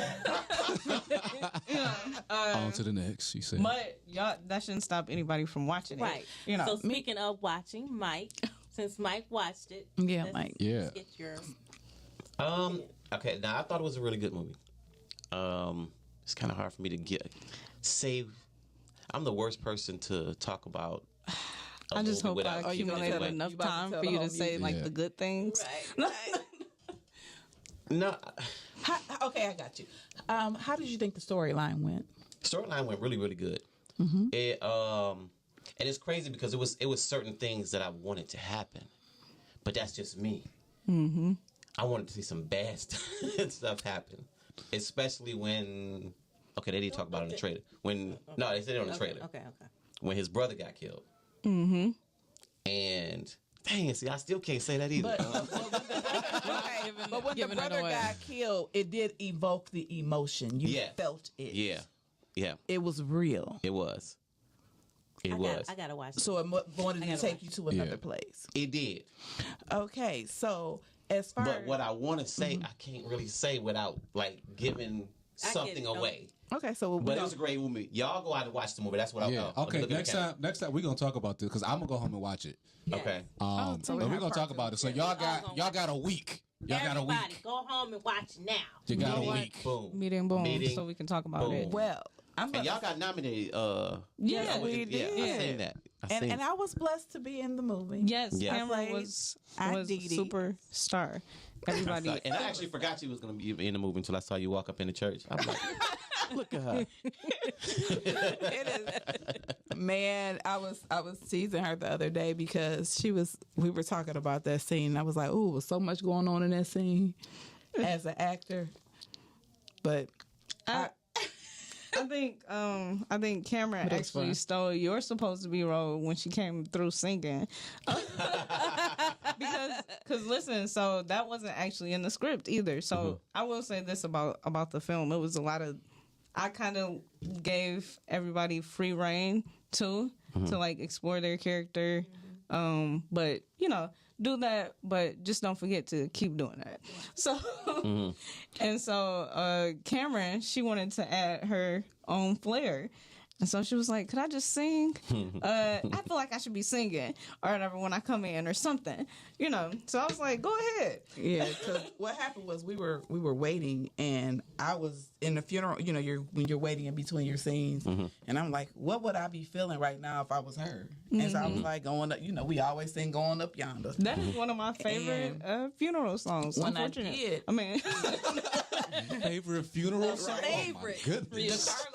on to the next, you said. But y'all, that shouldn't stop anybody from watching it, Right. So speaking of watching, Mike, since Mike watched it, Yeah, let's Mike. Yeah. get your Okay, now I thought it was a really good movie. It's kind of hard for me to say. I'm the worst person to talk about. I just hope without I giving it accumulated away. enough time for you to say the good things. Right. No, Okay, I got you. How did you think the storyline went? storyline went really, really good. It and it's crazy because it was certain things that I wanted to happen, but that's just me. I wanted to see some bad stuff happen, especially when. Okay, they didn't talk about it in the trailer. No, they said it on the trailer. Okay. When his brother got killed. And dang, see, I still can't say that either. But when the brother got killed, it did evoke the emotion. You felt it. Yeah. It was real. It was. It was. I gotta watch it. So it wanted to take you to another place. It did. Okay, so as far But what I want to say, I can't really say without giving something away. Okay, so but it was a great movie. Y'all go out and watch the movie. That's what Yeah. Okay. Next time we're gonna talk about this because I'm gonna go home and watch it. Okay. And we're gonna talk about it. So y'all got a week. Y'all got a Everybody, week. go home and watch now. You got a week. Boom. Meeting boom, so we can talk about it. Well, and y'all got nominated. Yeah, we did. I seen that. And I was blessed to be in the movie. Yes, Cameron was a superstar. Everybody. And I actually forgot you was going to be in the movie until I saw you walk up in the church. I was like, Look at her. Man, I was teasing her the other day because we were talking about that scene. And I was like, "Ooh, was so much going on in that scene as an actor." But I think Cameron But it was actually fun. stole your supposed to be role when she came through singing. Because listen, so that wasn't actually in the script either. So I will say this about the film: it was a lot of. I kind of gave everybody free reign too to like explore their character, but do that, but just don't forget to keep doing that. So, and so Cameron, she wanted to add her own flair. And so she was like, could I just sing? I feel like I should be singing or whatever when I come in or something, So I was like, go ahead. Yeah, because what happened was we were waiting, and I was in the funeral. When you're waiting in between your scenes, and I'm like, what would I be feeling right now if I was her? And so I was like, going up. We always sing "Going Up Yonder." That is one of my favorite funeral songs. When I Unfortunately, did, I mean, favorite funeral song. Favorite. Oh my goodness.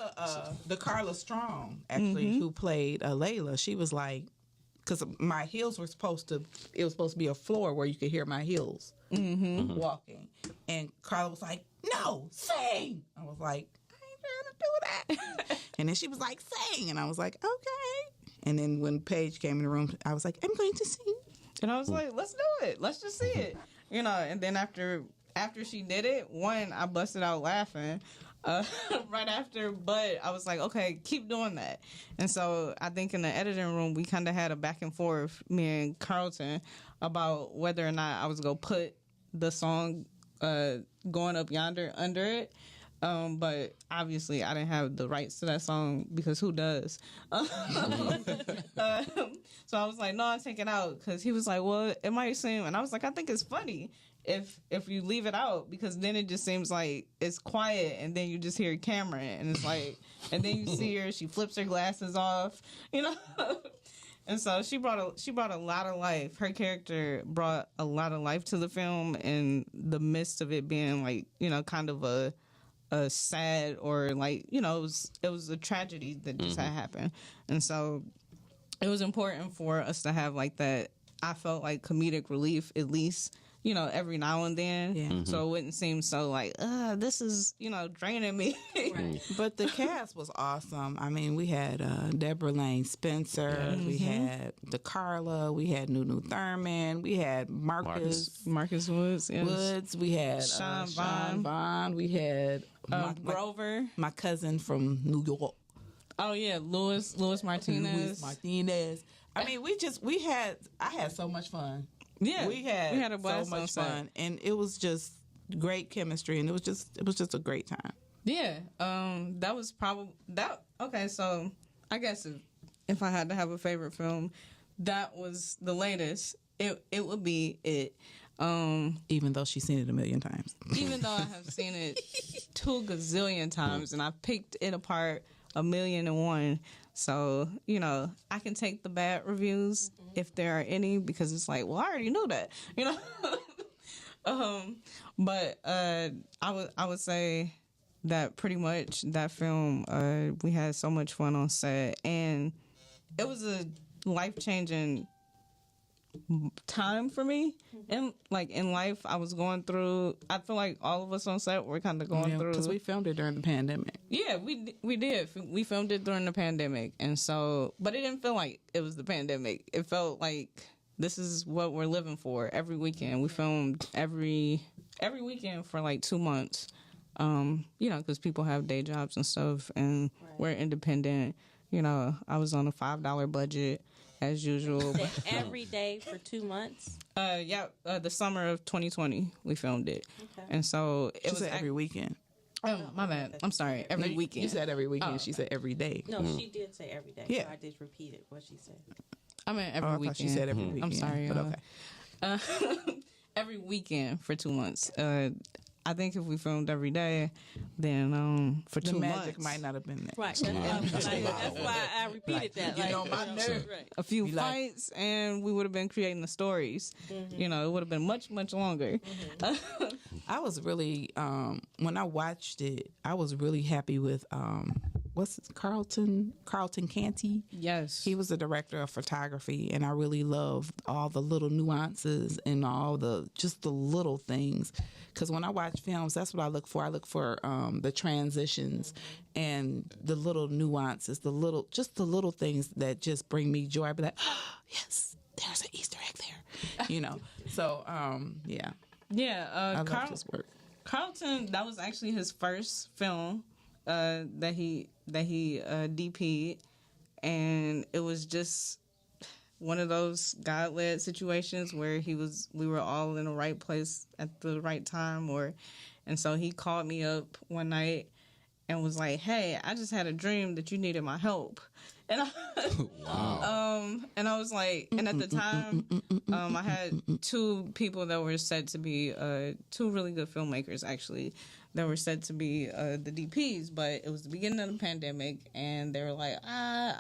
The Carla Strong, actually, who played Layla, she was like, because my heels were supposed to be a floor where you could hear my heels walking. And Carla was like, no, sing. I was like, I ain't trying to do that. And then she was like, sing. And I was like, okay. And then when Paige came in the room, I was like, I'm going to sing. and I was like, let's do it. Let's just see it. And then after she did it, I busted out laughing. Right after, but I was like, okay, keep doing that. And so I think in the editing room, we kind of had a back and forth, me and Carlton, about whether or not I was going to put the song Going Up Yonder under it. But obviously I didn't have the rights to that song because who does? So I was like, no, I'll take it out, because he was like, well, it might seem, and I was like, I think it's funny if you leave it out, because then it just seems like it's quiet, and then you just hear Cameron, and it's like, and then you see her, she flips her glasses off, And so she brought a lot of life. Her character brought a lot of life to the film in the midst of it being like, kind of a sad, or like, it was a tragedy that just had happened. And so it was important for us to have like that, I felt like, comedic relief, at least, every now and then. Yeah. So it wouldn't seem so like, this is, draining me. Right. But the cast was awesome. I mean, we had Deborah Lane Spencer, we had DeCarla, we had Nunu Thurman, we had Marcus Woods, yes. Woods, we had Sean Vaughn, we had Grover, my cousin from New York. Oh yeah, Louis Martinez. I mean, I had so much fun. Yeah, we had a blast so much on set. fun, and it was just great chemistry, and it was just a great time. Yeah, that was probably that. Okay, so I guess if I had to have a favorite film, that was the latest. It would be it. Even though she's seen it a million times. Even though I have seen it 2 gazillion times, and I picked it apart 1,000,001. So, I can take the bad reviews if there are any, because it's like, well, I already knew that, But I would say that pretty much that film, we had so much fun on set, and it was a life-changing time for me. And like in life, I was going through, I feel like all of us on set were kind of going through, because we filmed it during the pandemic. Yeah, we did. We filmed it during the pandemic, and so, but it didn't feel like it was the pandemic. It felt like this is what we're living for every weekend. We filmed every weekend for like 2 months, because people have day jobs and stuff, and we're independent. I was on a $5 budget as usual. Every day for 2 months? The summer of 2020 we filmed it. Okay. And so it was every weekend. Oh, my bad. I'm sorry. Every weekend. You said every weekend. She said every day. No, she did say every day. Yeah. So I just repeated what she said. I mean every weekend. She said every weekend. I'm sorry. But okay. Every weekend for 2 months. I think if we filmed every day, then for The 2 magic months, might not have been there. Right. That's why I repeated that. You know, my nerve. a few Be like- fights, and we would have been creating the stories. You know, it would have been much, much longer. I was really when I watched it, I was really happy with what's it, Carlton Canty. Yes, he was the director of photography, and I really loved all the little nuances and all the just the little things. Because when I watch films, that's what I look for. I look for the transitions and the little nuances, the little things that just bring me joy. I'd be like, oh, yes, there's an Easter egg there, you know. So yeah. Yeah, I love his work. Carlton, that was actually his first film that he DP'd, and it was just one of those God-led situations where we were all in the right place at the right time, and so he called me up one night and was like, "Hey, I just had a dream that you needed my help." And and I was like, and at the time, I had two people that were said to be two really good filmmakers, actually, that were said to be the DPs, but it was the beginning of the pandemic, and they were like, I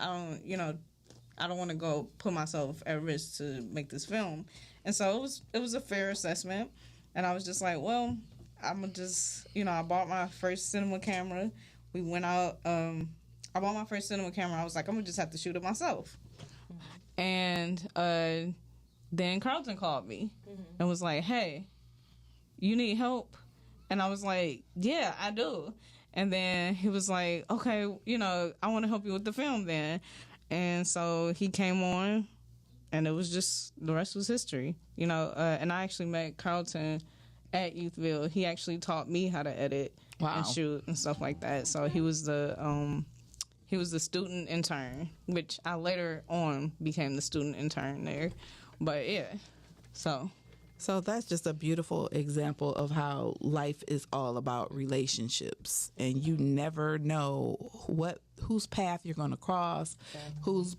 don't want to go put myself at risk to make this film. And so it was a fair assessment, and I was just like, well, I'm gonna just, I bought my first cinema camera. We went out. I bought my first cinema camera. I was like, I'm gonna just have to shoot it myself. And then Carlton called me and was like, hey, you need help? And I was like, yeah, I do. And then he was like, okay, I want to help you with the film then. And so he came on, and it was just, the rest was history, and I actually met Carlton at Youthville. He actually taught me how to edit and shoot and stuff like that. So he was the student intern, which I later on became the student intern there. But yeah, so that's just a beautiful example of how life is all about relationships, and you never know whose path you're going to cross, who's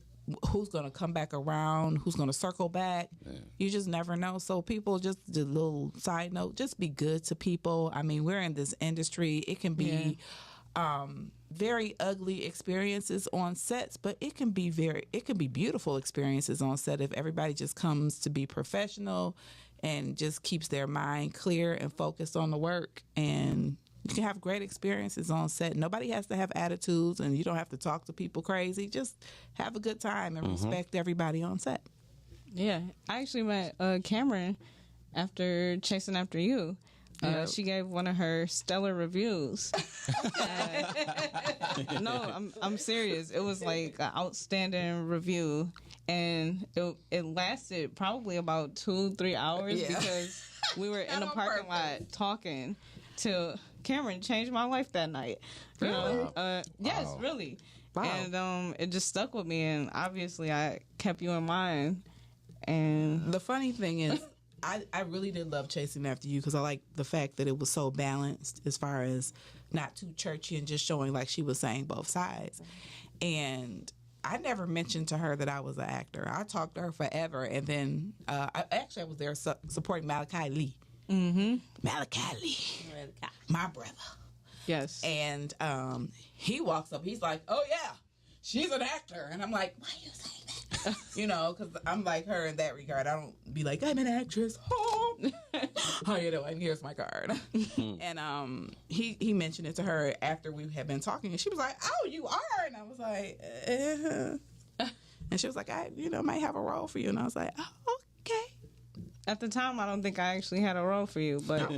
going to come back around, who's going to circle back. Yeah. You just never know. So people, just a little side note, just be good to people. I mean, we're in this industry. It can be very ugly experiences on sets, but it can be beautiful experiences on set if everybody just comes to be professional and just keeps their mind clear and focused on the work. And you can have great experiences on set. Nobody has to have attitudes, and you don't have to talk to people crazy. Just have a good time and respect everybody on set. Yeah, I actually met Cameron after Chasing After You. She gave one of her stellar reviews. No, I'm serious. It was like an outstanding review, and it lasted probably about 2-3 hours because we were in the parking lot talking till Cameron changed my life that night. Yes, really. Wow. And it just stuck with me, and obviously I kept you in mind. And the funny thing is, I really did love Chasing After You because I like the fact that it was so balanced as far as not too churchy and just showing, like she was saying, both sides. And I never mentioned to her that I was an actor. I talked to her forever, and then I was there supporting Malachi Lee. Mm-hmm. Malachi Lee, my brother. Yes. And he walks up. He's like, "Oh yeah, she's an actor," and I'm like, "Why are you saying that?" Because I'm like her in that regard. I don't be like, "I'm an actress." And here's my card. And he mentioned it to her after we had been talking, and she was like, "Oh, you are," and I was like, and she was like, "I might have a role for you," and I was like, "Oh, okay." At the time, I don't think I actually had a role for you, but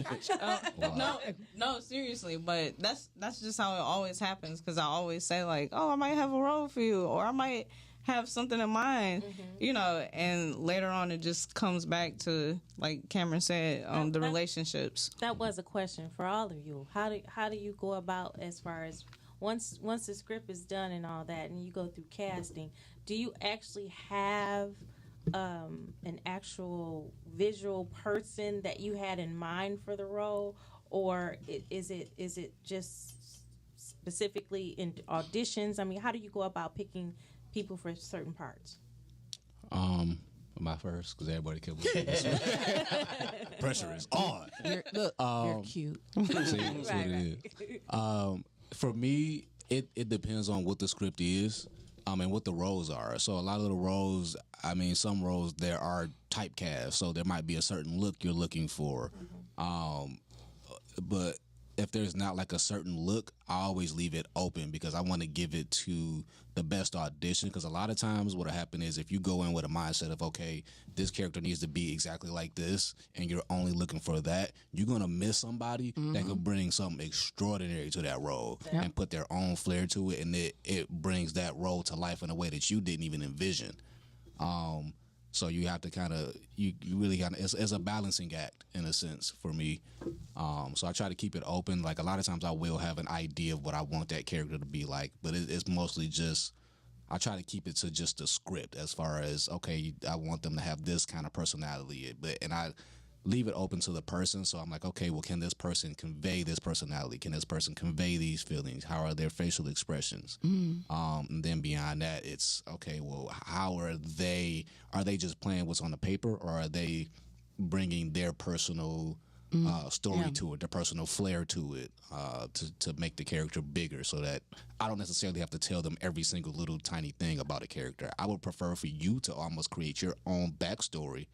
no, seriously. But that's just how it always happens, because I always say like, "Oh, I might have a role for you," or I might have something in mind, and later on it just comes back to, like Cameron said, the relationships. That was a question for all of you. How do you go about, as far as once the script is done and all that, and you go through casting? Do you actually have an actual visual person that you had in mind for the role, or is it just specifically in auditions? I mean, how do you go about picking people for certain parts? Am I first? Because everybody can pressure is on. You're cute. See, that's what it is. For me, it depends on what the script is, and what the roles are. So a lot of the roles, I mean, some roles there are typecast, so there might be a certain look you're looking for. But if there's not like a certain look, I always leave it open because I want to give it to the best audition. Because a lot of times what'll happen is if you go in with a mindset of, okay, this character needs to be exactly like this, and you're only looking for that, you're going to miss somebody that could bring something extraordinary to that role and put their own flair to it, and it brings that role to life in a way that you didn't even envision. So you have to kind of, you really got to, it's a balancing act in a sense for me. So I try to keep it open. Like a lot of times I will have an idea of what I want that character to be like, but it's mostly just, I try to keep it to just the script as far as, okay, I want them to have this kind of personality, and I leave it open to the person. So I'm like, okay, well, can this person convey this personality? Can this person convey these feelings? How are their facial expressions? And then beyond that, it's okay, well, how are they just playing what's on the paper, or are they bringing their personal story to it, their personal flair to it, to make the character bigger, so that I don't necessarily have to tell them every single little tiny thing about a character. I would prefer for you to almost create your own backstory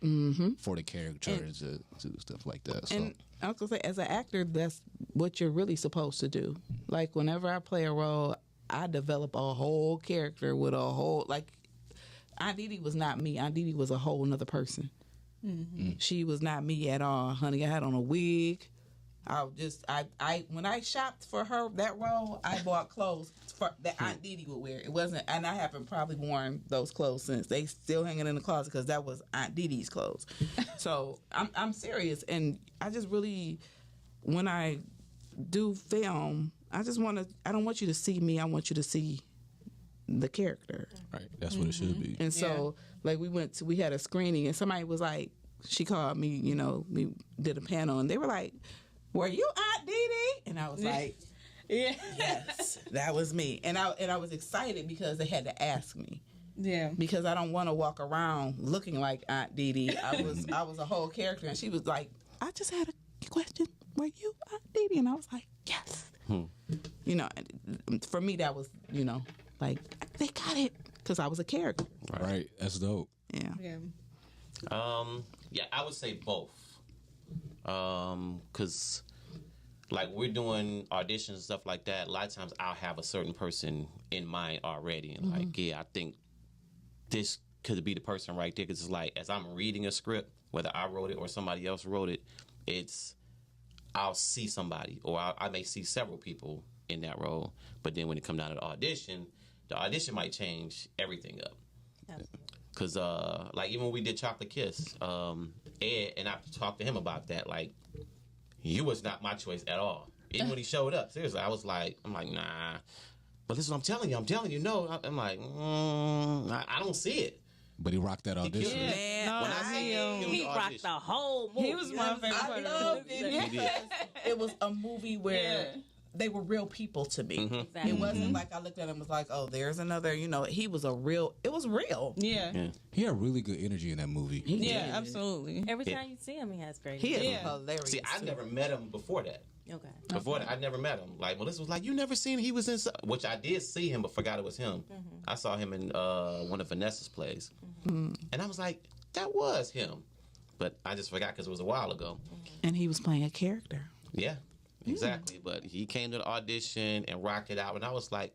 for the character and to do stuff like that. So. And I was gonna say, as an actor, that's what you're really supposed to do. Like whenever I play a role, I develop a whole character with a whole, like Aunt Didi was not me. Aunt Didi was a whole another person. She was not me at all, honey. I had on a wig. I when I shopped for her that role, I bought clothes that Aunt Didi would wear. It wasn't, and I haven't probably worn those clothes since. They still hanging in the closet because that was Aunt Didi's clothes. So I'm serious, and I just really, when I do film, I don't want you to see me. I want you to see the character. Right, that's what it should be. And so, like, we had a screening, and somebody was like, she called me, we did a panel, and they were like, "Were you Aunt Didi?" And I was like, "Yes, that was me." And I was excited because they had to ask me. Yeah. Because I don't want to walk around looking like Aunt Didi. I was a whole character, and she was like, "I just had a question. Were you Aunt Didi?" And I was like, "Yes." For me, that was, like, they got it because I was a character. Right. That's dope. Yeah. I would say both. Because like we're doing auditions and stuff like that, a lot of times I'll have a certain person in mind already, and like, I think this could be the person right there. Because it's like, as I'm reading a script, whether I wrote it or somebody else wrote it, I'll see somebody, or I may see several people in that role. But then when it comes down to the audition might change everything up. Because, like, even when we did Chocolate Kiss, Ed, and I talked to him about that, like, you was not my choice at all. Even when he showed up, seriously, I'm like, nah. But this is what I'm telling you, no. I'm like, I don't see it. But he rocked that audition. Yeah, when I see him, he rocked the whole movie. He was my favorite part. I loved it because it was a movie where they were real people to me. Exactly. It wasn't like I looked at him and was like, oh, there's another, he was it was real. Yeah. He had really good energy in that movie. Yeah, absolutely. Every time you see him, he has great energy. He is hilarious. See, I never met him before that. Okay. Before that, I never met him. Like, Melissa was like, you never seen him? He was in, which I did see him, but forgot it was him. I saw him in one of Vanessa's plays. And I was like, that was him. But I just forgot because it was a while ago. And he was playing a character. Yeah, exactly. But he came to the audition and rocked it out. And I was like,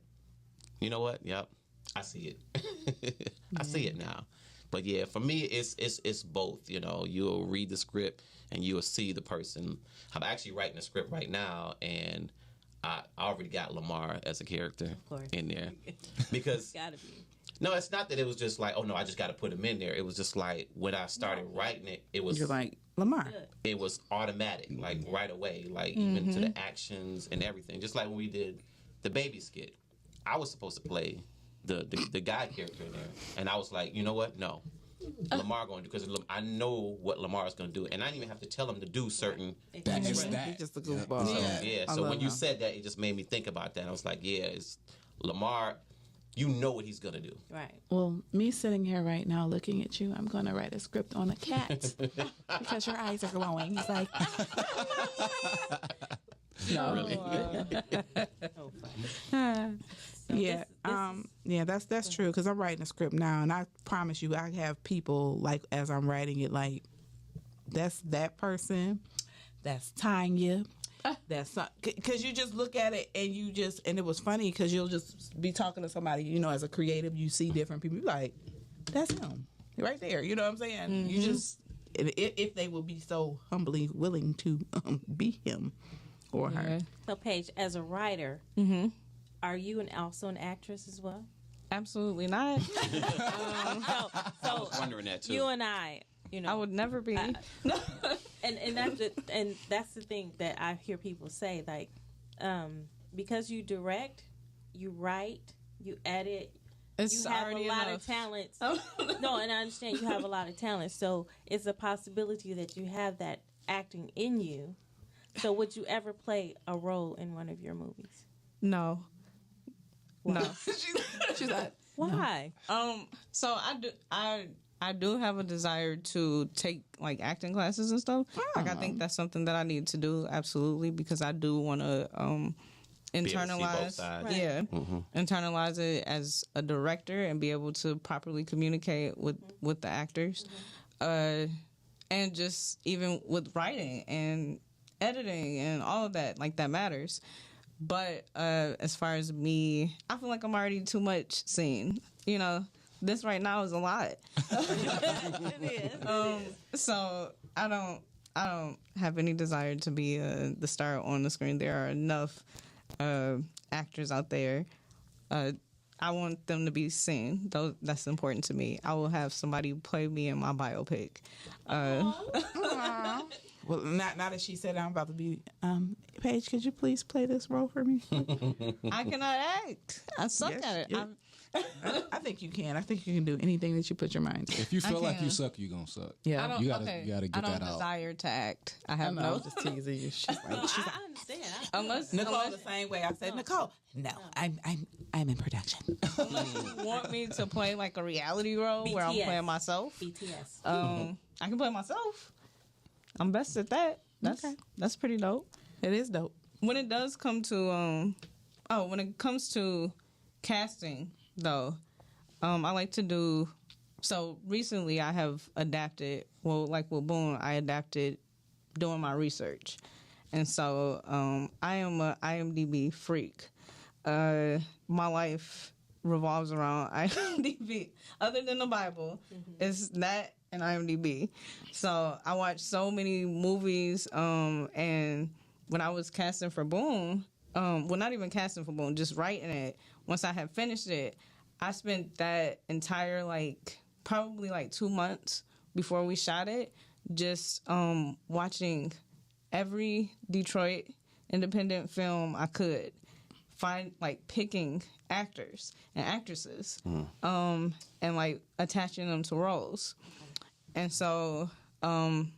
you know what? Yep, I see it. I see it now. But yeah, for me, it's both. You'll read the script and you'll see the person. I'm actually writing a script right now, and I already got Lamar as a character in there. Because gotta be. No, it's not that it was just like, oh no, I just got to put him in there. It was just like when I started writing it, it was. You're like, Lamar. It was automatic, like right away, like even to the actions and everything. Just like when we did the baby skit, I was supposed to play the guy character in there, and I was like, you know what? No, Lamar going to do, because I know what Lamar is going to do, and I didn't even have to tell him to do certain. That is that. He's just a goofball. So when you said that, it just made me think about that. I was like, yeah, it's Lamar. you know what he's gonna do. Right. Well, me sitting here right now looking at you, I'm going to write a script on a cat because your eyes are glowing. He's like, no, really. Yeah, yeah, that's true. Because I'm writing a script now, and I promise you, I have people like as I'm writing it, like that's that person, that's Tanya. That's because you just look at it and you just, and it was funny because you'll just be talking to somebody, you know, as a creative, you see different people, you're like, that's him right there. You know what I'm saying? Mm-hmm. You just, if they will be so humbly willing to be him or her. So, Paige, as a writer, are you also an actress as well? Absolutely not. I was wondering that too. You and I, you know, I would never be. and that's the thing that I hear people say, like, because you direct, you write, you edit, It's you have a already lot enough. of talents. No, and I understand you have a lot of talents, so it's a possibility that you have that acting in you. So would you ever play a role in one of your movies? No. No. She's like, why? So I do have a desire to take like acting classes and stuff. Like I think that's something that I need to do absolutely because I do want to internalize, internalize it as a director and be able to properly communicate with the actors, and just even with writing and editing and all of that, like that matters. But as far as me, I feel like I'm already too much seen. You know, this right now is a lot. It is. So I don't have any desire to be the star on the screen. There are enough actors out there. I want them to be seen. That's important to me. I will have somebody play me in my biopic. well, now that she said I'm about to be, Paige, could you please play this role for me? I cannot act. I suck at it. Yes. I think you can. I think you can do anything that you put your mind to. If you feel like you suck, you're gonna suck. Yeah, you gotta get I that don't out. desire to act. I have I no. was just teasing you. She's like, I understand. Unless Nicole the same way. I said, Nicole, no, I'm in production. you want me to play like a reality role where I'm BTS. playing myself. BTS. I can play myself. I'm best at that. That's pretty dope. It is dope. When it does come to when it comes to casting though, I like to do. So recently, I have adapted. Well, like with Boone, I adapted doing my research, and so I am a IMDb freak. My life revolves around IMDb. Other than the Bible, it's that and IMDb. So I watch so many movies, and when I was casting for Boone, well, not even casting for Boone, just writing it. Once I had finished it, I spent that entire probably 2 months before we shot it, just watching every Detroit independent film I could find, picking actors and actresses, and attaching them to roles. And so, and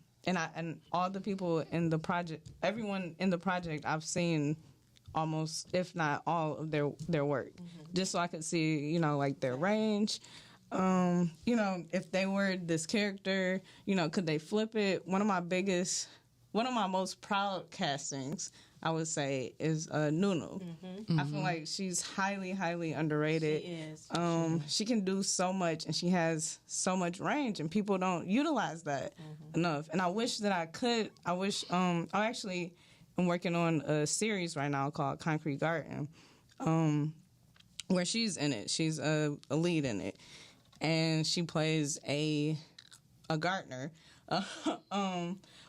all the people in the project, everyone in the project, I've seen almost, if not all of their work, just so I could see, their range. If they were this character, could they flip it? One of my most proud castings, I would say, is Nunu. I feel like she's highly, highly underrated. She is. She can do so much, and she has so much range, and people don't utilize that enough. And I wish that I could. I actually am working on a series right now called Concrete Garden, where she's in it. She's a lead in it, and she plays a gardener,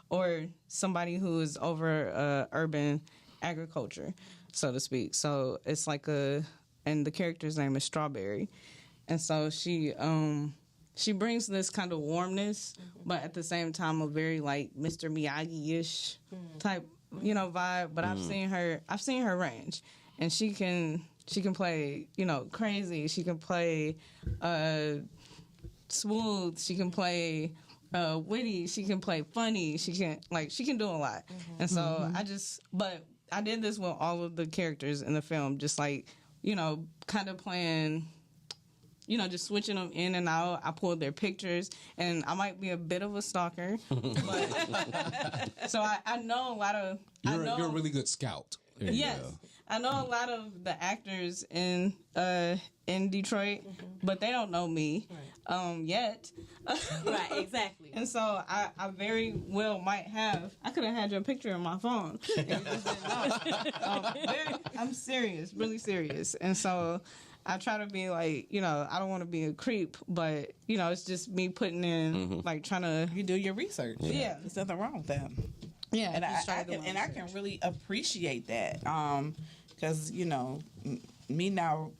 or somebody who is over urban agriculture, so to speak. So it's and the character's name is Strawberry, and so she brings this kind of warmness, but at the same time a very Mr. Miyagi-ish type vibe. But I've seen her range, and she can play crazy. She can play smooth. She can play witty. She can play funny. She can do a lot. And so I did this with all of the characters in the film, just kind of playing just switching them in and out. I pulled their pictures, and I might be a bit of a stalker, but so I know a lot of. You're a really good scout. There you Yes, go. I know a lot of the actors in Detroit, but they don't know me yet. Right, exactly. And so I very well might have. I could have had your picture in my phone. And you just didn't know. I'm serious, really serious. And so I try to be like, I don't want to be a creep, but it's just me putting in like trying to. You do your research. Yeah. There's nothing wrong with that. Yeah, and just try to do I can really appreciate that because me now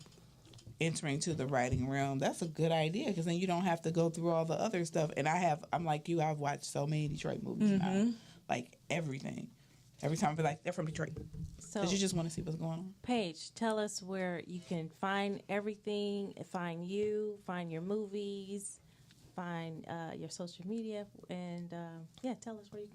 entering to the writing realm, that's a good idea because then you don't have to go through all the other stuff. And I'm like you, I've watched so many Detroit movies now, like everything. Every time I be like, they're from Detroit, because you just want to see what's going on. Paige, tell us where you can find everything, find you, find your movies, find your social media, and tell us where you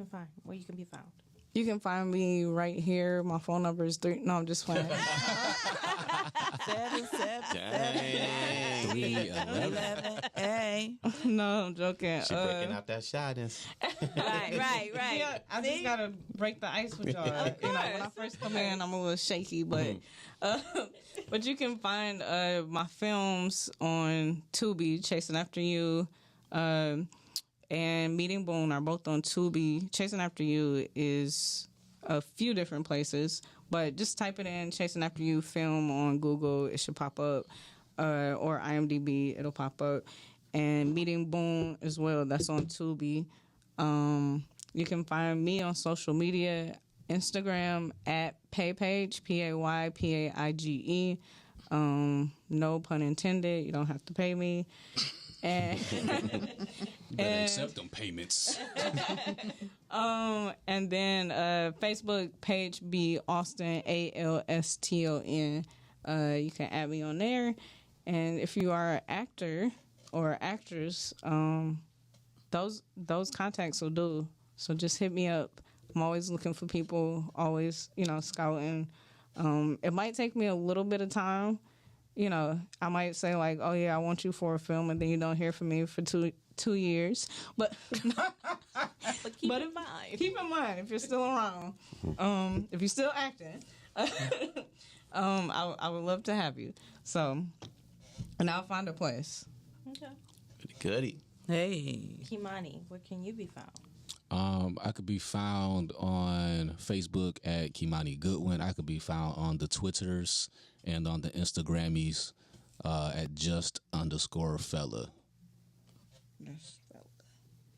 can be found. You can find me right here. My phone number is 3. No, I'm just playing. 777-311-A. No, I'm joking. She breaking out that shyness. Right. Yeah, I just gotta break the ice with y'all. When I first come in, I'm a little shaky, but you can find my films on Tubi, Chasing After You, and Meeting Boone are both on Tubi. Chasing After You is a few different places, but just type it in Chasing After You film on Google, it should pop up, or IMDb, it'll pop up. And Meeting Boone as well, that's on Tubi. You can find me on social media, Instagram at Paypage, Paypaige. No pun intended, you don't have to pay me. And better accept them payments. And then Facebook page be Alston, Alston. You can add me on there. And if you are an actor or actress, those contacts will do. So just hit me up. I'm always looking for people, always, scouting. It might take me a little bit of time. I might say like, oh yeah, I want you for a film, and then you don't hear from me for two years. But keep in mind. Keep in mind if you're still around, if you're still acting, I would love to have you. So, and I'll find a place. Okay. Goody. Hey, Kimani, where can you be found? I could be found on Facebook at Kimani Goodwin. I could be found on the Twitters and on the Instagrammies at just_fella.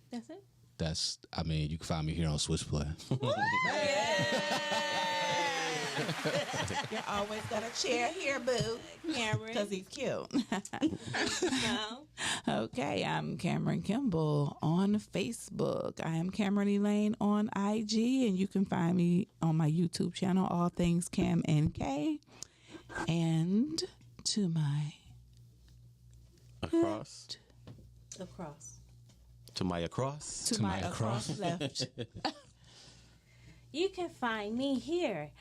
That's it? You can find me here on Switchplay. You always got a chair here, boo. Cameron. Because he's cute. No. Okay, I'm Cameron Kimball on Facebook. I am Cameron Elaine on IG, and you can find me on my YouTube channel, All Things Cam and K. And to my across. To my across left. You can find me here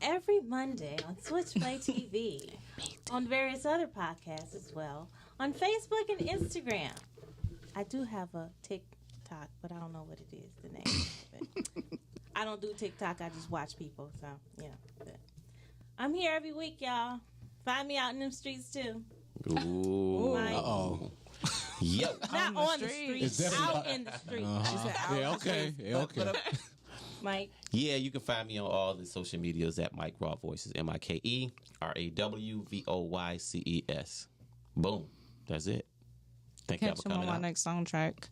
every Monday on Switchplay TV, on various other podcasts as well, on Facebook and Instagram. I do have a TikTok, but I don't know what it is, the name of it. I don't do TikTok, I just watch people, so, but I'm here every week, y'all. Find me out in them streets, too. Ooh. Uh-oh. Yep. Not on the streets, out in the streets. Uh-huh. She said out Yeah, in the okay. streets. Yeah, okay. Mike. Yeah, you can find me on all the social medias at Mike Raw Voices, MikeRawvoices. Boom. That's it. Thank y'all Catch for him on coming my out. next soundtrack.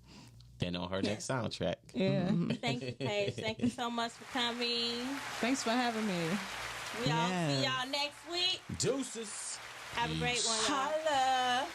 And on her next soundtrack. Yeah. Thank you, Paige. Thank you so much for coming. Thanks for having me. We all see y'all next week. Deuces. Have a great one, y'all. Holla.